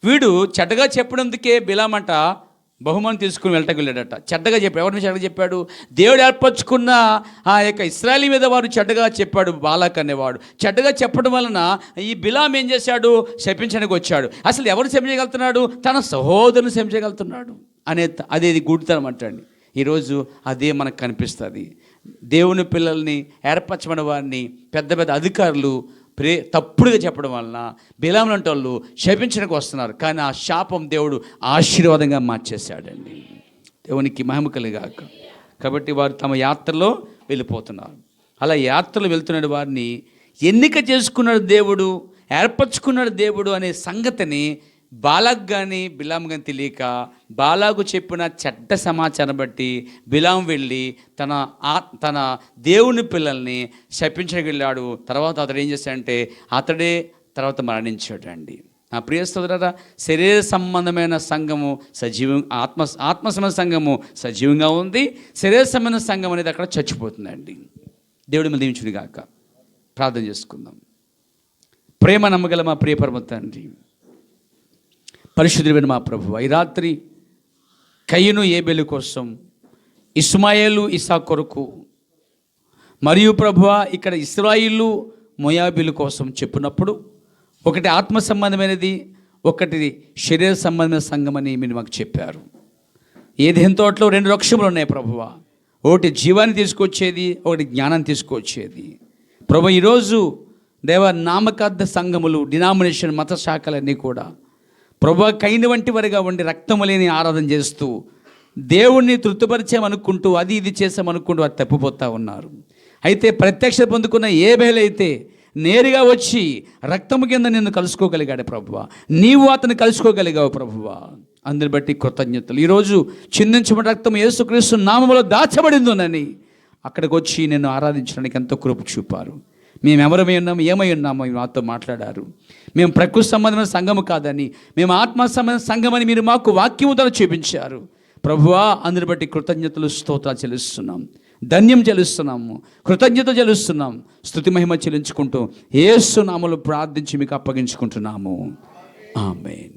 వీడు చెడ్డగా చెప్పడందుకే బిలామంట బహుమానం తీసుకుని వెళ్ళటకు వెళ్ళాడట. చెడ్డగా చెప్పాడు. ఎవరిని చెడ్డగా చెప్పాడు? దేవుడు ఏర్పరచుకున్న ఆ యొక్క ఇశ్రాయేలు మీద వారు చెడ్డగా చెప్పాడు. బాలాక్ అనేవాడు చెడ్డగా చెప్పడం వలన ఈ బిలాం ఏం చేశాడు? శపించడానికి వచ్చాడు. అసలు ఎవరు శపించగలుగుతున్నాడు? తన సహోదరుని శపించగలుగుతున్నాడు అదేది గుడ్డితనం అంటండి. ఈరోజు అదే మనకు కనిపిస్తుంది. దేవుని పిల్లల్ని ఏర్పరచబడిన వారిని పెద్ద పెద్ద అధికారులు తప్పుడుగా చెప్పడం వలన బిలాము లాంటి వాళ్ళు శపించడానికి వస్తున్నారు. కానీ ఆ శాపం దేవుడు ఆశీర్వాదంగా మార్చేశాడండి. దేవునికి మహిమ కలుగాక. కాబట్టి వారు తమ యాత్రలో వెళ్ళిపోతున్నారు. అలా యాత్రలు వెళ్తున్న వారిని ఎన్నిక చేసుకున్నాడు దేవుడు, ఏర్పరచుకున్నాడు దేవుడు అనే సంగతిని బాలాకు కానీ బిలాము కానీ తెలియక బాలాకు చెప్పిన చెడ్డ సమాచారం బట్టి బిలాము వెళ్ళి తన దేవుని పిల్లల్ని శపించడానికి వెళ్ళాడు. తర్వాత అతడు ఏం చేశాడంటే అతడే తర్వాత మరణించాడు అండి. నా ప్రియ సోదరులారా, శరీర సంబంధమైన సంఘము సజీవం, ఆత్మ సంబంధ సంఘము సజీవంగా ఉంది. శరీర సంబంధ సంఘం అనేది అక్కడ చచ్చిపోతుందండి. దేవుడి మీద దీవించును గాక. ప్రార్థన చేసుకుందాం. ప్రేమ నమ్మగల మా ప్రియ పరమ తండ్రి, పరిశుద్ధుడైన మా ప్రభువా, ఈ రాత్రి కయ్యను ఏబేలు కోసం, ఇస్మాయేలు ఇసాకు కొరకు, మరియు ప్రభువా ఇక్కడ ఇశ్రాయేలు మోయాబీలు కోసం చెప్పినప్పుడు ఒకటి ఆత్మ సంబంధమైనది, ఒకటి శరీర సంబంధమైన సంఘం అని మీరు మాకు చెప్పారు. ఏదైనా తోటలో 2 వృక్షములు ఉన్నాయి ప్రభువా. ఒకటి జీవాన్ని తీసుకొచ్చేది, ఒకటి జ్ఞానాన్ని తీసుకొచ్చేది. ప్రభు ఈరోజు నామకార్థ సంఘములు, డినామినేషన్ మత శాఖలన్నీ కూడా ప్రభు కైని వంటి వారిగా ఉండి రక్తము లేని ఆరాధన చేస్తూ దేవుణ్ణి తృప్తిపరిచామనుకుంటూ అది ఇది చేసామనుకుంటూ అది తప్పిపోతూ ఉన్నారు. అయితే ప్రత్యక్ష పొందుకున్న ఏబేలైతే నేరుగా వచ్చి రక్తము కింద నిన్ను కలుసుకోగలిగాడు ప్రభువా. నీవు అతను కలుసుకోగలిగావు ప్రభువా. అందుని బట్టి కృతజ్ఞతలు. ఈరోజు చిందించబడిన రక్తం యేసుక్రీస్తు నామములో దాచబడిందని అక్కడికి వచ్చి నిన్ను ఆరాధించడానికి ఎంతో కృప చూపారు. మేము ఎవరమై ఉన్నాము, ఏమై ఉన్నామో మాతో మాట్లాడారు. మేము ప్రకృతి సంబంధమైన సంఘము కాదని, మేము ఆత్మ సంబంధ సంఘమని మీరు మాకు వాక్యము ద్వారా చూపించారు. ప్రభువా అందుని బట్టి కృతజ్ఞతలు స్తోత్రాలు చెల్లిస్తున్నాం, ధన్యం చెల్లిస్తున్నాము, కృతజ్ఞత చెల్లిస్తున్నాం, స్తుతి మహిమ చెల్లించుకుంటూ యేసు నామములో ప్రార్థించి మీకు అప్పగించుకుంటున్నాము. ఆమేన్.